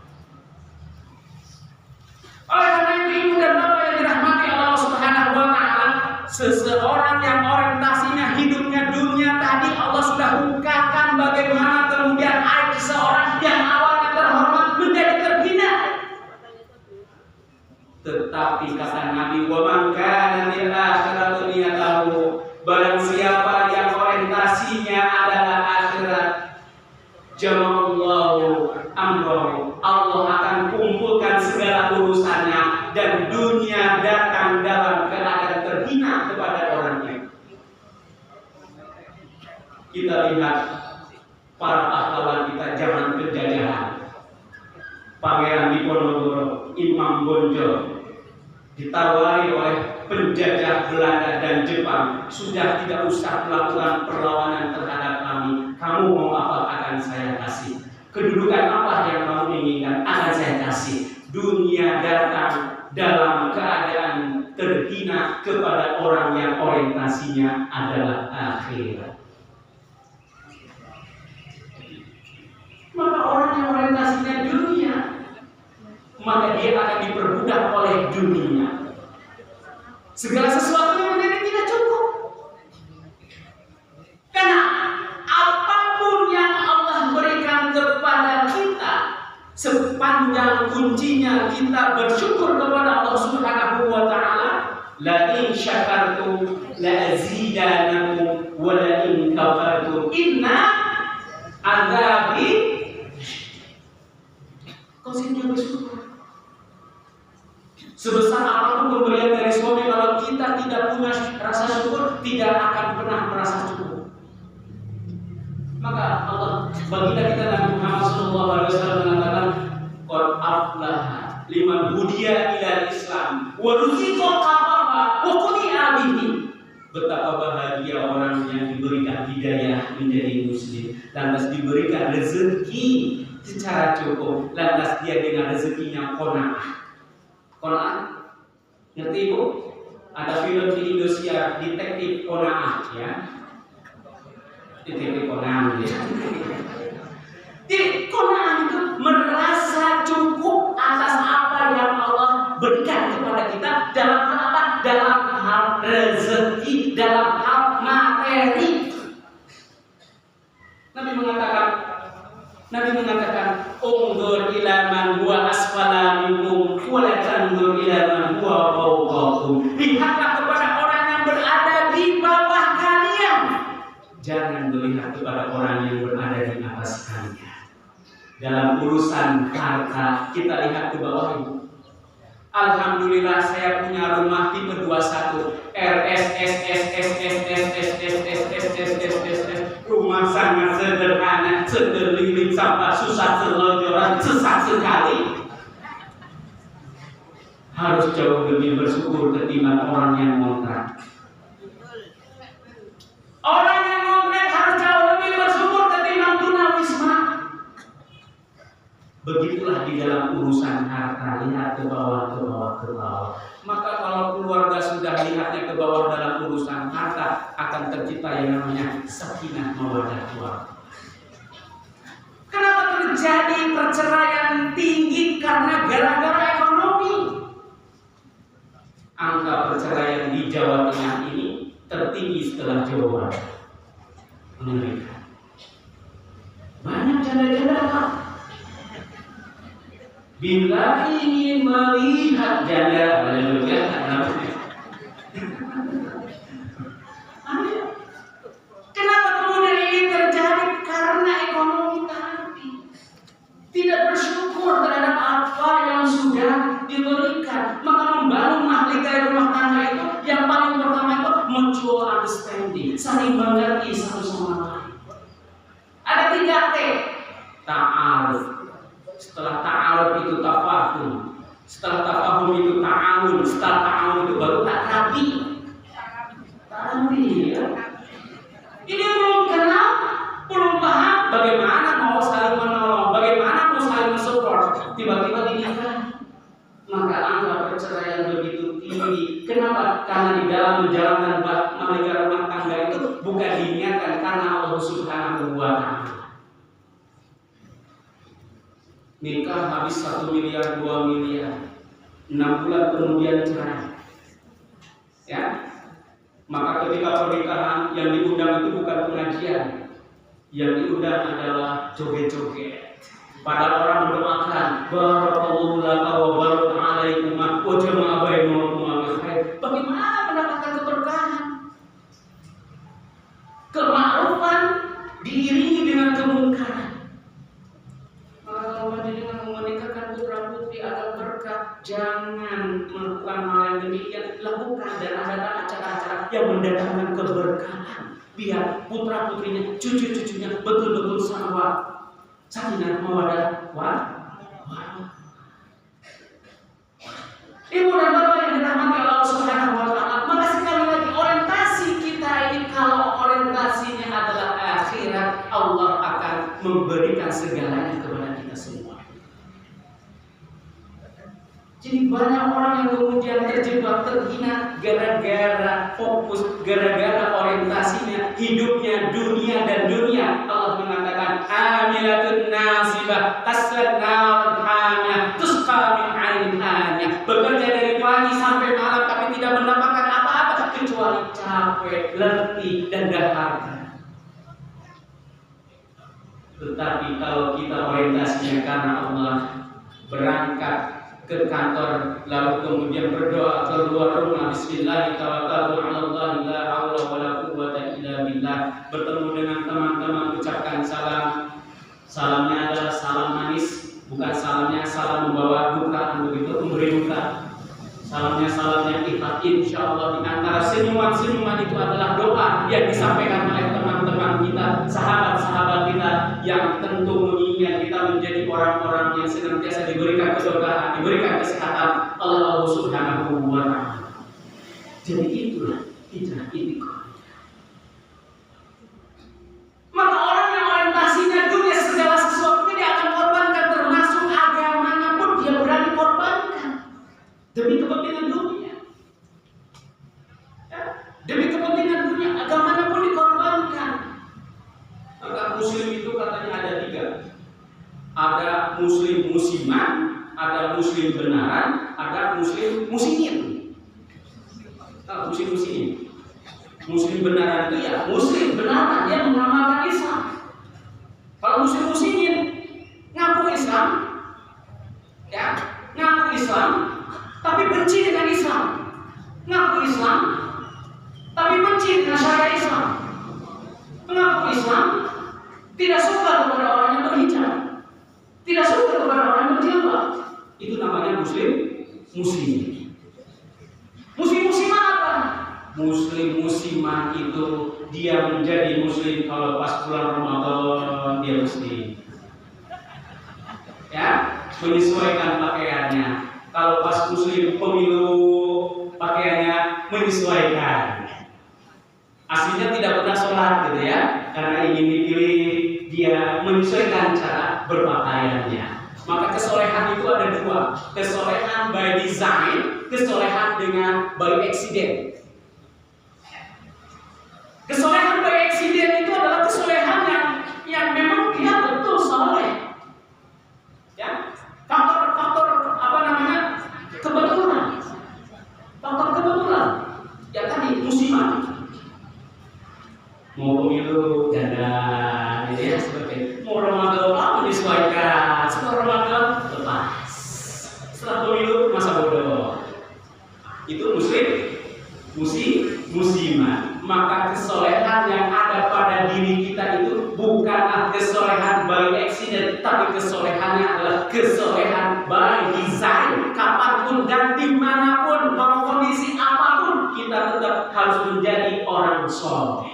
Oleh karena itu, ibu dan bapak yang dirahmati Allah Subhanahu wa Ta'ala, seseorang yang orientasinya hidupnya dunia tadi, Allah sudah bukakan bagaimana kemudian aib seseorang yang awalnya terhormat menjadi terhina. Tetapi kata Nabi, wa man kana lil akhirati niyatahu, barang siapa yang orientasinya adalah akhirat, jamallahu amrahu, Allah akan kumpulkan segala urusannya dan dunia datang dalam keadaan terhina kepada orangnya. Kita lihat para pahlawan kita zaman penjajahan. Pangeran Diponegoro, Imam Bonjol ditawari oleh penjajah Belanda dan Jepang, sudah tidak usah melakukan perlawanan terhadap kami. Kamu mau apa akan saya kasih. Kedudukan apa yang kamu inginkan akan saya kasih. Dunia datang dalam keadaan terhina kepada orang yang orientasinya adalah akhirat. Maka orang yang orientasinya dunia, maka dia akan diperbudak oleh dunia. Segala sesuatu yang menjadi tidak cukup. Karena apapun yang Allah berikan kepada kita, sepanjang kuncinya kita bersyukur kepada Allah Subhanahu wa Ta'ala, la in syakartum la azidanakum wa la in kafartum inna adzabi. Konsepnya bersyukur. Sebesar apapun pemberian dari suami, kalau kita tidak punya rasa syukur, tidak akan pernah merasa cukup. Maka Allah, baginda kita Nabi Muhammad SAW mengatakan, qad aflaha liman hudiya ila Islam wa ruziqa qafaha wa quni'a bihi. Betapa bahagia orang yang diberikan hidayah menjadi muslim, lantas diberikan rezeki secara cukup, lantas dia dengan rezekinya qanaah. Qanaah, ngerti ibu? Ada film di Indonesia, detektif qanaah, ya. Detektif qanaah, ya. Jadi qanaah itu merasa cukup atas apa yang Allah berikan kepada kita dalam hal apa? Dalam hal rezeki, dalam hal materi. Nabi mengatakan, "Unzur ila man huwa asfala minkum wa la tanzur ila man huwa fawqakum." Lihatlah kepada orang yang berada di bawah kalian. Jangan melihat kepada orang yang berada di atas kalian. Dalam urusan harta, kita lihat ke bawah itu. Alhamdulillah saya punya rumah tipe 21 rumah sangat sederhana, sekeliling sampah susah selonjoran, sesak sekali. Harus jauh lebih bersyukur ketimbang orang yang ngontrak. Orang yang ngontrak harus jauh lebih bersyukur ketimbang tunawisma. Begitulah di dalam urusan harta, lihat ke bawah, ke bawah, ke bawah. Maka kalau keluarga sudah lihatnya ke bawah dalam urusan harta, akan tercipta yang namanya sakinah mawaddah warahmah. Kenapa terjadi perceraian tinggi? Karena gara-gara ekonomi. Angka perceraian di Jawa Tengah ini tertinggi setelah Jawa Barat. Mengerikan. Banyak janda-janda, Pak. Bila ingin melihat janda, kenapa kemudian ini terjadi? Karena ekonomi tadi tidak bersyukur terhadap apa yang sudah diberikan. Maka membangun mahligai rumah tangga itu yang paling pertama itu mutual understanding, saling mengerti satu sama lain. Ada 3 T. Ta'aruf. Setelah ta'aruf itu tafahum, setelah tafahum itu ta'awun, setelah ta'awun itu wa ta'ala. Nikah habis 1 miliar, 2 miliar, 6 bulan kemudian cerai. Ya, maka ketika pernikahan yang diundang itu bukan pengajian, yang diundang adalah joget-joget. Pada orang mendoakan, barakallahu laka wa baraka alaikum wa jama'a bainakum bil khair. Bagaimana mendapatkan keberkahan? Kema'rufan diiringi dengan kemungkaran. Kalau dengan menikahkan putra putri agar berkah, jangan melakukan hal yang demikian. Lakukan dan adakan acara-acara yang mendatangkan keberkahan. Biar putra putrinya, cucu-cucunya betul-betul sahabat, sakinah mawaddah warahmah. Ibu dan bapak yang dirahmati Allah Subhanahu wa taala, maka sekali lagi orientasi kita ini kalau orientasinya adalah akhirat, Allah akan memberikan segalanya kepada kita semua. Jadi banyak orang yang kemudian terjebak, terhina gara-gara fokus, gara-gara orientasinya hidupnya dunia dan dunia. Allah mengatakan amilatun nasibah tasad nar hamiyah tusqa min 'ainin aniyah. Bekerja dari pagi sampai malam tapi tidak mendapatkan apa-apa kecuali capek, letih dan dahaga. Tetapi kalau kita orientasinya karena Allah, berangkat ke kantor lalu kemudian berdoa keluar rumah, bismillah tawakkaltu 'alallah la haula wala quwwata illa billah, bertemu dengan teman-teman ucapkan salam. Salamnya adalah salam manis, bukan salamnya salam membawa duka, begitu memberi duka. Salamnya ikhlas, insyaallah. Di antara senyuman-senyuman itu adalah doa yang disampaikan oleh teman-teman kita, sahabat-sahabat kita yang tentu menginginkan kita menjadi orang-orang yang senantiasa diberikan keberkahan, diberikan kesehatan Allah Subhanahu wa taala. Jadi itulah hijrah istiqomah. Maka orang yang orientasinya dunia segala sesuatu dia akan korbankan, termasuk agamanya pun dia berani korbankan demi kepentingan dunia. Ya, demi kepentingan dunia, agamanya pun dikorbankan. Maka muslim itu katanya ada 3. Ada muslim musiman, ada muslim benaran, ada muslim musimin. Muslim musimin. Muslim benaran itu ya muslim benaran, dia mengamalkan Islam. Kalau muslim musimin ngaku Islam, ya ngaku Islam, tapi benci dengan Islam. Ngaku Islam, tapi benci dengan syariat Islam. Mengaku Islam, tidak suka kepada orang yang berhijab, tidak suka kepada orang yang berjilbab. Itu namanya muslim muslimin. Muslim muslimah apa? Muslim muslimah itu dia menjadi muslim kalau pas bulan Ramadan dia muslim. Ya, menyesuaikan pakaiannya. Kalau pas muslim pemilu pakaiannya menyesuaikan. Aslinya tidak pernah sholat gitu ya, karena ingin dipilih dia menyesuaikan cara berpakaiannya. Maka kesolehan itu ada 2, kesolehan by design, kesolehan dengan by accident. Kesolehan by accident itu adalah kesolehan yang memang dia betul soleh. Ya, faktor apa namanya kebetulan, faktor kebetulan. Ya tadi musiman. Mau pemilu dandan, gitu ya, seperti mau Ramadan menyesuaikan, setelah Ramadan lepas, setelah pemilu masa bodoh. Itu muslimah. Maka kesolehan yang ada pada diri kita itu bukanlah kesolehan by accident, tapi kesolehannya adalah kesolehan by design. Kapanpun dan dimanapun, dalam kondisi apapun, kita tetap harus menjadi orang soleh.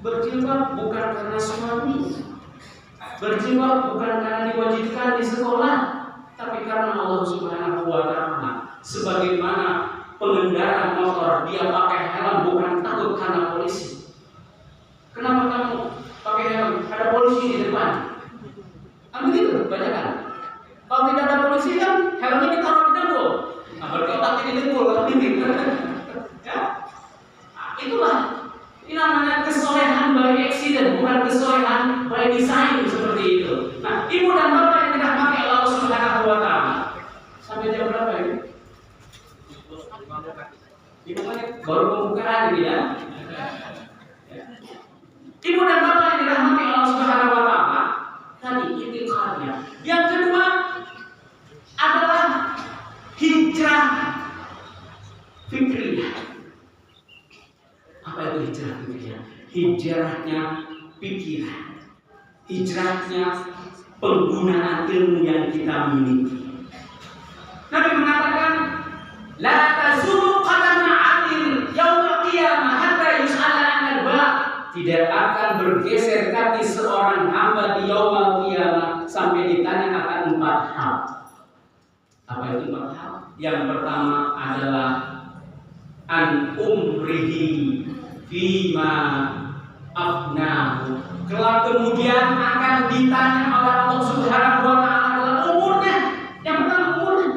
Berjilbab bukan karena suami, berjilbab bukan karena diwajibkan di sekolah, tapi karena Allah Subhanahu wa taala. Sebagaimana pengendara motor dia pakai helm bukan takut karena polisi. Kenapa kamu pakai helm? Ada polisi di depan. Kan begitu, banyak kan? Kalau tidak ada polisi kan helmnya ditaruh di dengkul. Nah, berarti otaknya di dengkul kan begitu. Ya, itulah. Ini namanya karena kesolehan by accident, bukan kesolehan by design seperti itu. Nah, ibu dan bapak yang dirahmati Allah Subhanahu wa taala. Sampai jam berapa ini? 5 menit baru pembukaan ini ya. Ibu dan bapak yang dirahmati Allah Subhanahu wa taala, tadi itikadnya. Yang kedua adalah hijrah fikriyah. Apa itu hijrah fikriyah? Hijrahnya pikiran, hijrahnya penggunaan ilmu yang kita miliki. Nabi mengatakan, la tazulu qadama 'abdin yaumil qiyamah hatta yus'ala 'an arba'. Tidak akan bergeser kaki seorang hamba di yaumil qiyamah sampai ditanya akan 4 hal. Apa itu 4 hal? Yang pertama adalah an umrihi fima afnahu. Kelak kemudian akan ditanya oleh Allah Subhanahu wa taala adalah umurnya. Yang pertama umurnya.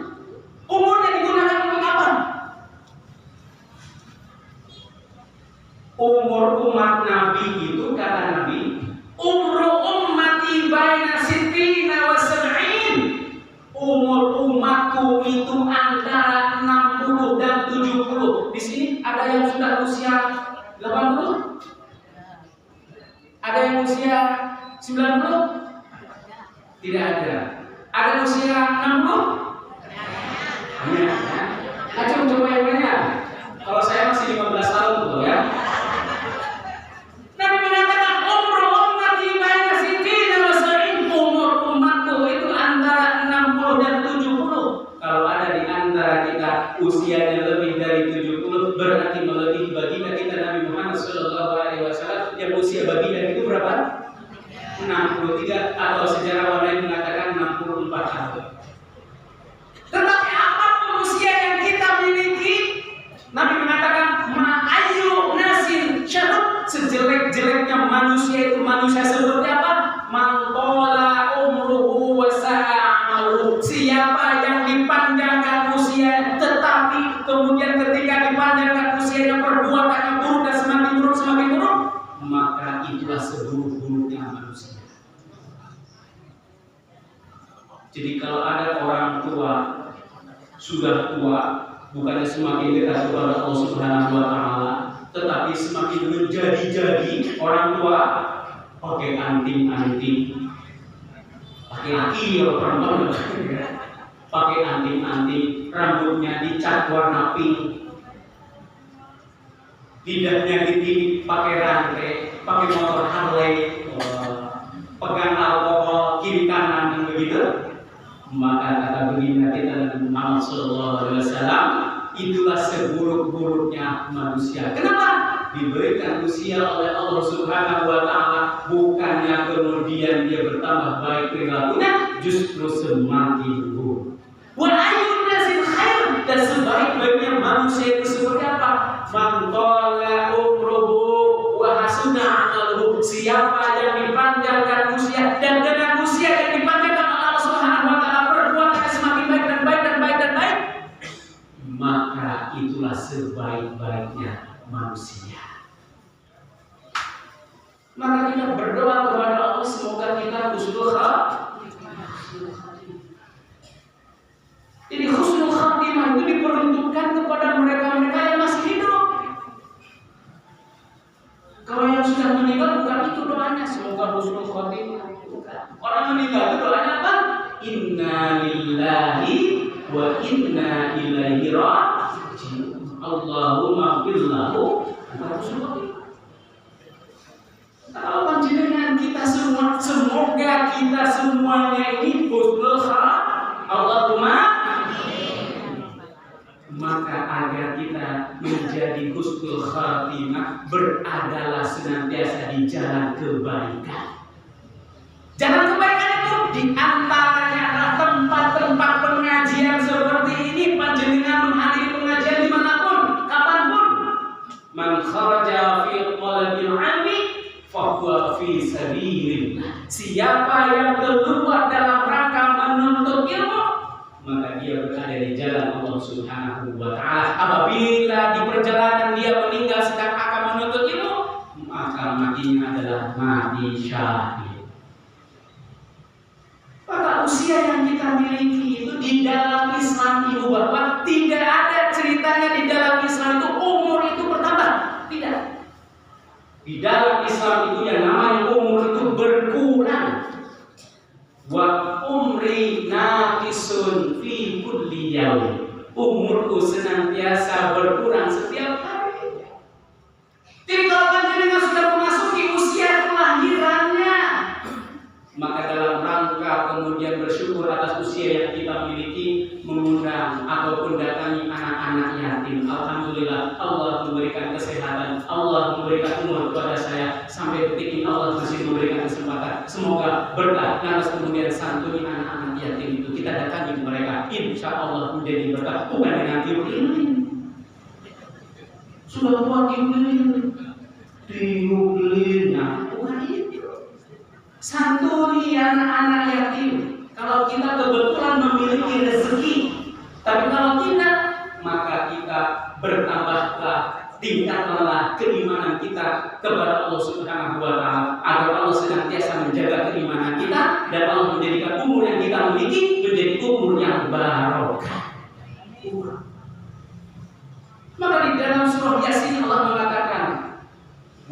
Umurnya digunakan untuk apa? Umur umat Nabi itu kata Nabi, umru ummati baina sittina wa sab'in. Umur umatku itu antara 60 dan 70. Di sini ada yang sudah usia 80? Ada yang usia 90? Tidak ada. Ada usia 60? Banyak ya. Ayo coba yang banyak. Kalau saya masih 15 tahun betul ya. Nabi mengatakan umru ummati baina sittina wa sab'in. Umur umatku itu antara 60 dan 70. Kalau ada di antara kita usianya lebih dari 70, berarti melebihi baginda kita Nabi Muhammad SAW yang usia baginda itu berapa? 63 atau sejarawan lain mengatakan 64 tahun. Tetapi apapun usia yang kita miliki, Nabi mengatakan ma'ayu nasin syarab. Sejelek-jeleknya manusia itu manusia seperti apa? Mangkola umruhu wa sa'amalu. Siapa yang dipanjangkan usia tetapi kemudian ketika dipanjangkan usianya perbuatannya buruk dan semakin buruk, maka itulah seburuk-buruknya manusia. Jadi kalau ada orang tua sudah tua, bukannya semakin dekat kepada Allah Subhanahu wa taala, tetapi semakin menjadi-jadi orang tua pakai anting-anting. Laki-laki ya perempuan pakai anting-anting, rambutnya dicat warna pink, lidahnya ditilik pakai rantai, pakai motor Harley, pegang alkohol kiri kanan begitu. Maka kata baginda kita Nabi Muhammad SAW, itulah seburuk-buruknya manusia. Kenapa? Diberikan usia oleh Allah Subhanahu wa taala, bukannya kemudian dia bertambah baik perilakunya, justru semakin buruk. Wa ayyun nasil khair, dan sebaik-baiknya manusia itu seperti apa? Man qala umruhu wa hasuna amaluhu. Siapa yang dipanjangkan usia dan dengan usia yang dipanjangkan oleh Allah Subhanahu wa taala perbuatannya semakin baik dan baik dan baik dan baik, maka itulah sebaik-baiknya manusia. Maka kita berdoa kepada Allah semoga kita husnul khatimah. Jadi husnul khatimah itu diperuntukkan kepada mereka-mereka yang masih hidup. Kalau yang sudah meninggal bukan itu doanya semoga husnul khatimah. Orang meninggal itu doanya apa? Inna lillahi wa inna ilaihi raji'un. Allahumma firlahu husnul khatimah. Kalau panjenengan kita semua, semoga kita semuanya ini husnul khatimah. Allahumma maka agar kita menjadi husnul khatimah, beradalah senantiasa di jalan kebaikan. Jalan kebaikan itu diantaranya adalah tempat-tempat pengajian seperti ini. Panjenengan menghadiri pengajian dimanapun, kapanpun. Man kharaja fi talabil ilmi fahuwa fi sabilillah. Siapa yang keluar dalam rangka menuntut ilmu, maka dia berada di jalan Allah Subhanahu wa taala. Apabila di perjalanan dia meninggal sedang akan menuntut ilmu, maka matinya adalah mati syahid. Maka usia yang kita miliki itu di dalam Islam, ibu bapak, tidak ada ceritanya di dalam Islam itu umur itu bertambah. Tidak. Di dalam Islam itu yang namanya umur itu berkurang. Wa umri naqisun fi kulli yaum. Umurku senantiasa berkurang setiap hari. Jadi kalau panjenengan sudah memasuki usia kelahirannya, maka dalam rangka kemudian bersyukur atas usia yang kita miliki, mengundang ataupun datangi anak-anak yatim. Alhamdulillah, Allah memberikan kesehatan, Allah memberikan umur kepada saya sampai detik ini, Allah masih memberikan kesempatan. Semoga berkah, lantas kemudian santuni anak-anak yatim itu kita datangi mereka, insya Allah menjadi berkah, bukan dengan tiup-tiup. Sudah tua tiup-tiupnya, bukan itu. Santuni anak-anak yatim. Kalau kita kebetulan memiliki rezeki, tapi kalau tidak, maka kita bertambahlah tingkatlah keimanan kita kepada Allah Subhanahu wa Ta'ala, agar Allah senantiasa menjaga keimanan kita dan Allah menjadikan umur yang kita miliki menjadi umur yang barokah. Maka di dalam surah Yasin Allah mengatakan,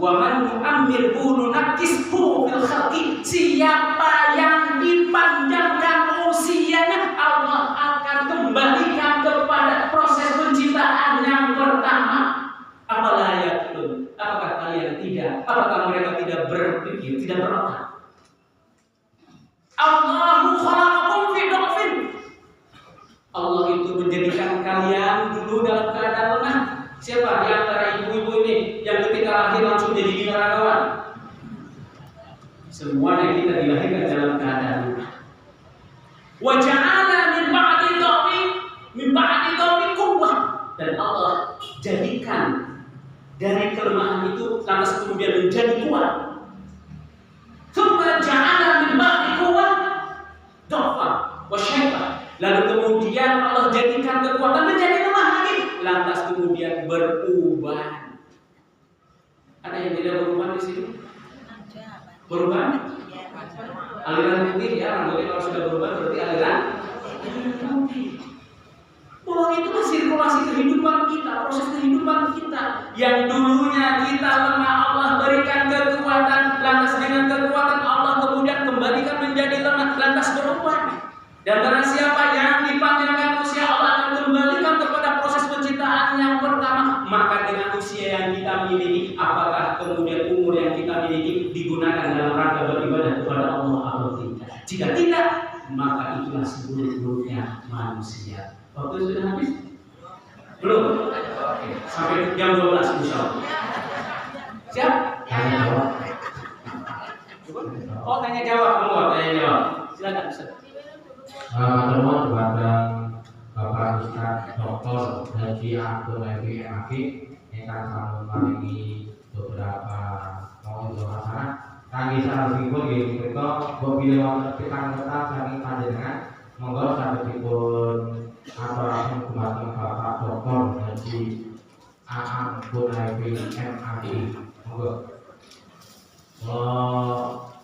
wa man nu'ammirhu nunakkishu fil khalqi. Siapa yang dipanjangkan usianya, Allah akan kembalikan kepada proses penciptaan yang pertama. Apalah yakin? Apakah kalian tidak? Apakah mereka tidak berpikir, tidak berotak? Allahu khalaqakum fi dha'fin. Allah itu menjadikan kalian dulu dalam keadaan lemah. Siapa di antara ibu-ibu ini yang ketika lahir langsung jadi binaragawan? Semuanya kita dilahirkan dalam keadaan lemah. Wa ja'ala min ba'di dha'fi quwwah. Dan Allah jadikan dari kelemahan itu lantas kemudian menjadi kuat. Tsumma ja'ala min ba'di quwwah dha'fa wa syai'ah. Lalu kemudian Allah jadikan kekuatan menjadi lemah lagi. Lantas kemudian berubah. Ada yang tidak berubah di sini? Berubah? Aliran putih ya, rambutnya kalau sudah berubah berarti aliran putih. Bahwa itu kan sirkulasi kehidupan kita, proses kehidupan kita. Yang dulunya kita lemah, Allah berikan kekuatan. Lantas dengan kekuatan Allah kemudian kembalikan menjadi lemah, lantas berubah. Dan barang siapa yang dipanjangkan usia, Allah akan kembalikan kepada proses penciptaan yang pertama. Maka dengan usia yang kita miliki, apakah kemudian umur yang kita miliki digunakan dalam rangka beribadah kepada Allah atau tidak? Jika tidak, maka itulah seburuk-buruknya manusia. Waktu sudah habis? Belum? Oke. Sampai jam 12 insya Allah. Siap? Tanya jawab. Oh, tanya jawab. Tanya jawab. Silakan Ustaz. Termohon kepada Bapak Ustaz Dr. Haji Abdul Hafi MAG yang sampun maringi beberapa masalah. Kangge salahipun nggih menika kok bilih wonten pikantuk saking panjenengan monggo sagedipun aturaken dumateng Bapak Dr. Haji Abdul Hafi MAG. Monggo.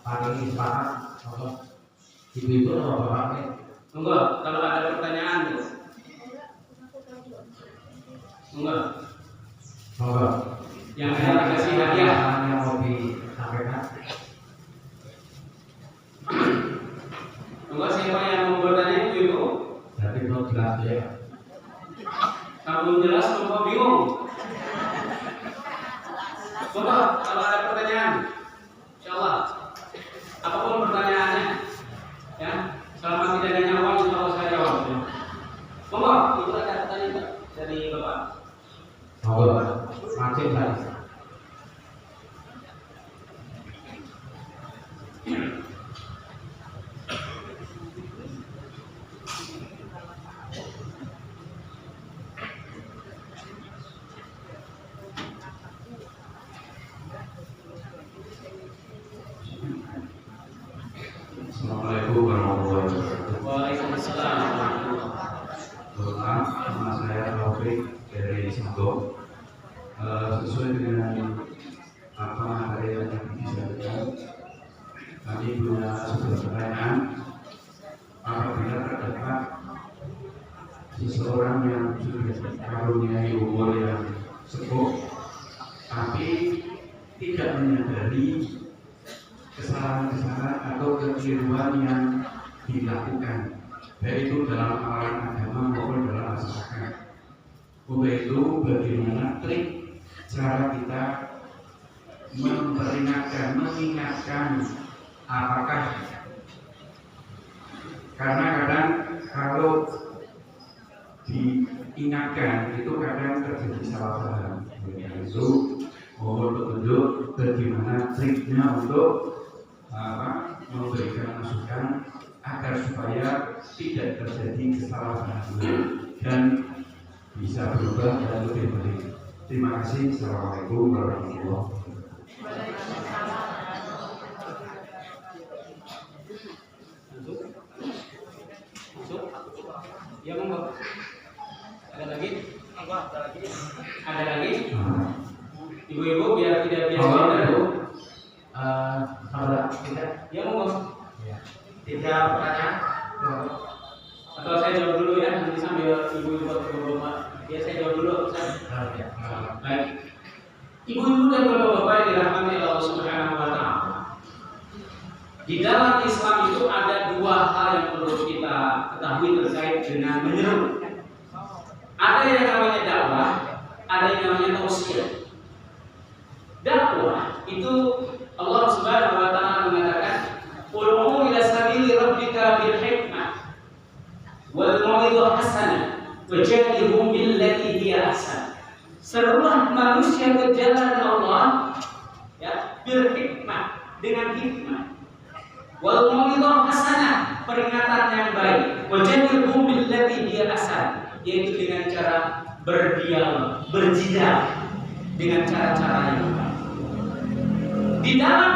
Paling sepakat monggo. Ibu-ibu atau bapak-bapak? Monggo, kalau ada pertanyaan, monggo. Monggo. Yang ada dikasih hadiah. Yang mau disampaikan. Monggo, siapa yang mau bertanya, ibu? Jadi belum jelas ya. Kalau belum jelas, monggo bingung. Monggo, kalau ada pertanyaan, insyaallah. Apapun pertanyaannya, ya. Selama tidak ada nyawa, insya Allah saya jawab. Monggo, itu ada pertanyaan dari Bapak. Monggo, mancing tadi. Assalamualaikum warahmatullahi wabarakatuh. Waalaikumsalam. Nama saya Taufik dari Singgo. Sesuai dengan menyadari kesalahan-kesalahan atau kekeliruan yang dilakukan, baik itu dalam amalan agama maupun dalam masyarakat. Untuk itu bagaimana trik cara kita memperingatkan, mengingatkan, apakah karena kadang kalau diingatkan itu kadang terjadi salah paham. Itu mohon petunjuk bagaimana triknya untuk memberikan masukan agar supaya tidak terjadi kesalahan dan bisa berubah dan lebih baik. Terima kasih. Assalamualaikum warahmatullahi wabarakatuh. Ya monggo. Ada lagi? Ada lagi? Ibu-ibu biar tidak biasa. Saudara kita. Ya monggo. Tiga pertanyaan. Atau saya jawab dulu ya, nanti sambil ibu-ibu bapak-bapak. Ya saya jawab dulu. Baik. Ibu-ibu dan bapak-bapak yang dirahmati Allah Subhanahu wa taala. Di dalam Islam itu ada dua hal yang perlu kita ketahui terkait dengan menyeru. Ada yang namanya dakwah, ada yang namanya tausiah. Dakwah itu Allah Subhanahu wa taala mengatakan, "Qul ila sabili rabbika bil hikmah wal mau'izah hasanah wajadilhum billati hiya ahsan." Serulah manusia ke jalan Allah ya, bil hikmah, dengan hikmah. Wal mau'izah hasanah, peringatan yang baik. Wajadilhum billati hiya ahsan, yaitu dengan cara berdialog, berjidal dengan cara-cara yang baik. Di dalam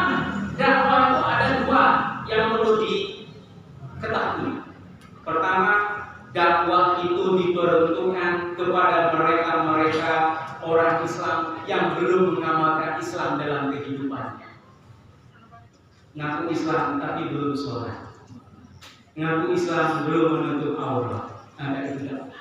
dakwah itu ada dua yang perlu diketahui. Pertama, dakwah itu diperuntukkan kepada mereka-mereka orang Islam yang belum mengamalkan Islam dalam kehidupannya. Ngaku Islam tapi belum sholat, ngaku Islam belum menutup aurat. Itu dakwah.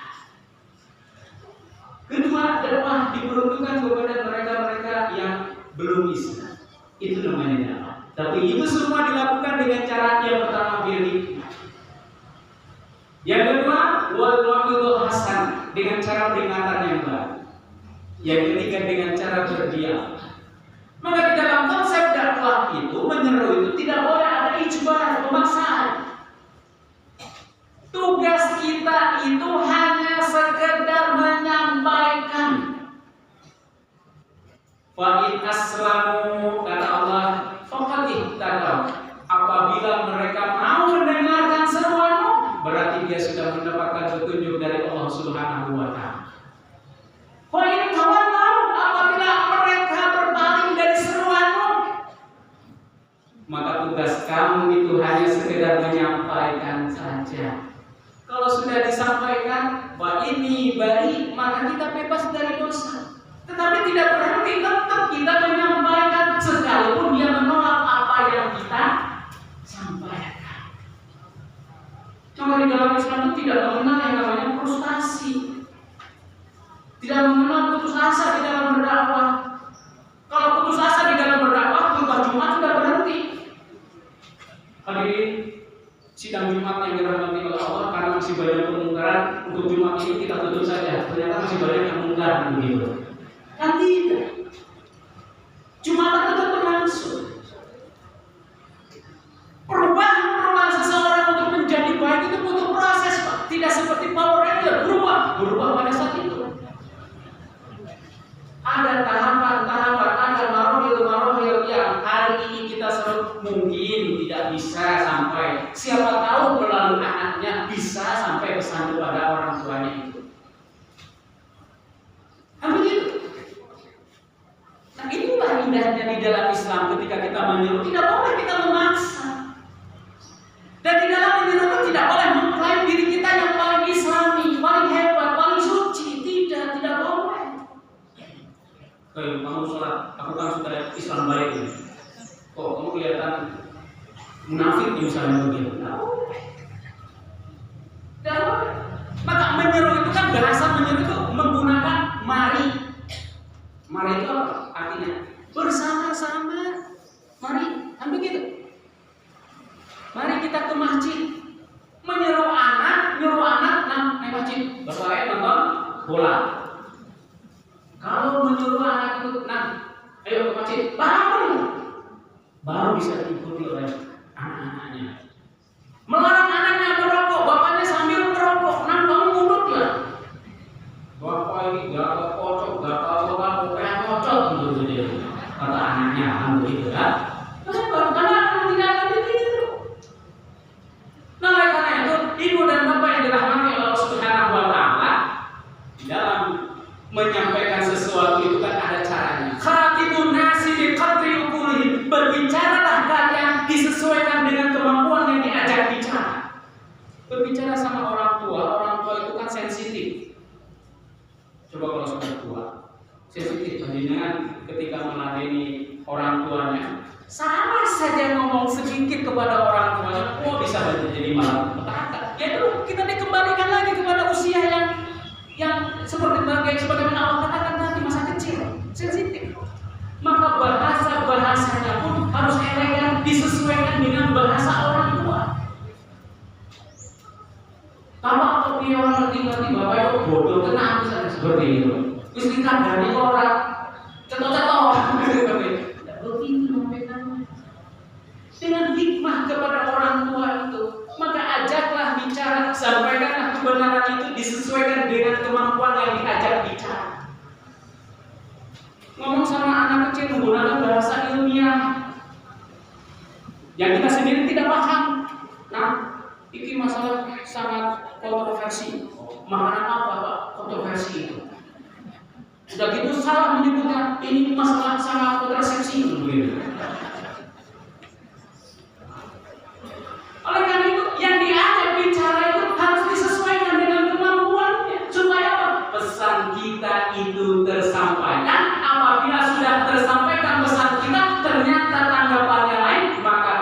Kedua, dakwah diperuntukkan kepada mereka-mereka yang belum Islam. Itu namanya dakwah. Tapi itu semua dilakukan dengan cara yang pertama pilih. Yang kedua, wal mau'izah hasan, dengan cara peringatan yang baik. Yang ketiga, dengan cara berdialog. Maka di dalam konsep dakwah itu, menyeru itu tidak boleh ada ijbar, pemaksaan. Tugas kita itu hanya sekedar menyampaikan. Fa in aslamu, kata Allah, faqad ihtadaw. Apabila mereka mau mendengarkan seruanmu, berarti dia sudah mendapatkan petunjuk dari Allah Subhanahu wa taala. Fa in tawallaw, apabila mereka berpaling dari seruanmu, maka tugas kamu itu hanya sekedar menyampaikan saja. Kalau sudah disampaikan, bahwa ini baik, maka kita bebas dari dosa. Tetapi tidak berarti tetap kita menyampaikan sekalipun dia menolak apa yang kita sampaikan. Maka di dalam Islam itu tidak mengenal yang namanya frustasi, tidak mengenal putus asa di dalam berdakwah. Kalau putus asa di dalam berdakwah, khutbah Jumat sudah berhenti. Hadirin sidang Jumat yang dirahmati oleh Allah, karena masih banyak kemungkaran, untuk Jumat ini kita tutup saja. Ternyata masih banyak yang mungkar begitu. Kan tidak. Jumatan tetap berlangsung. Perubahan seseorang untuk menjadi baik itu butuh proses, Pak. Tidak seperti Power Ranger berubah pada saat itu. Ada tahapan-tahapan, ada marohil yang hari ini kita selalu mungkin tidak bisa sampai. Siapa tahu melalui anaknya bisa sampai pesan kepada orang tuanya itu. Kan begitu? Nah, itulah indahnya di dalam Islam ketika kita menyeru, tidak boleh kita memaksa. Dan di dalam menyeru tidak boleh mengklaim diri kita yang paling Islami, paling hebat, paling suci. Tidak boleh. Kamu sholat, aku kan sudah Islam baik ini. Kok kamu kelihatan munafik misalnya begitu? Tidak boleh. Maka menyeru itu kan, bahasa menyeru itu menggunakan mari. Mari itu apa? Artinya bersama-sama. semua bisa diikuti oleh anak-anaknya. Melarang anaknya merokok, bapaknya sambil merokok, nah kamu mundur. Bapak ini gak kocok, gak tahu kayak kocok gitu. Kata anaknya, begitu kan? Karena akan tidak akan ditiru. Nah, oleh karena itu, ibu dan bapak yang dirahmati Allah Subhanahu wa Ta'ala, dalam menyampaikan sesuatu itu kan ada caranya. Khatibun nasi bi qadri uqulihim, berbicaralah kalian disesuaikan dengan kemampuan yang diajak bicara. Berbicara sama orang tua itu kan sensitif. Coba kalau sudah tua, sensitif dengan ketika meladeni orang tuanya, sama saja ngomong sedikit kepada orang tuanya, bisa jadi malah petaka. Ya itu kita dikembalikan lagi kepada usia yang sebagaimana Allah katakan tadi, masa kecil, sensitif. Maka bahasanya pun harus elegan, disesuaikan dengan bahasa orang tua. Kalau dia orang ngerti bapak itu bodoh, tenang misalnya seperti itu. Terus kita dari orang cetok-cetok seperti itu. Tidak begini sampaikannya. Dengan hikmah kepada orang tua itu, maka ajaklah bicara, sampaikanlah kebenaran itu disesuaikan dengan kemampuan yang diajak bicara. Ngomong sama anak kecil menggunakan bahasa ilmiah yang kita sendiri tidak paham. Nah, ini masalah sangat kontroversi. Makanan apa Pak? Kontroversi itu. Sudah gitu salah menyebutnya ini masalah sangat kontrasepsi begitu.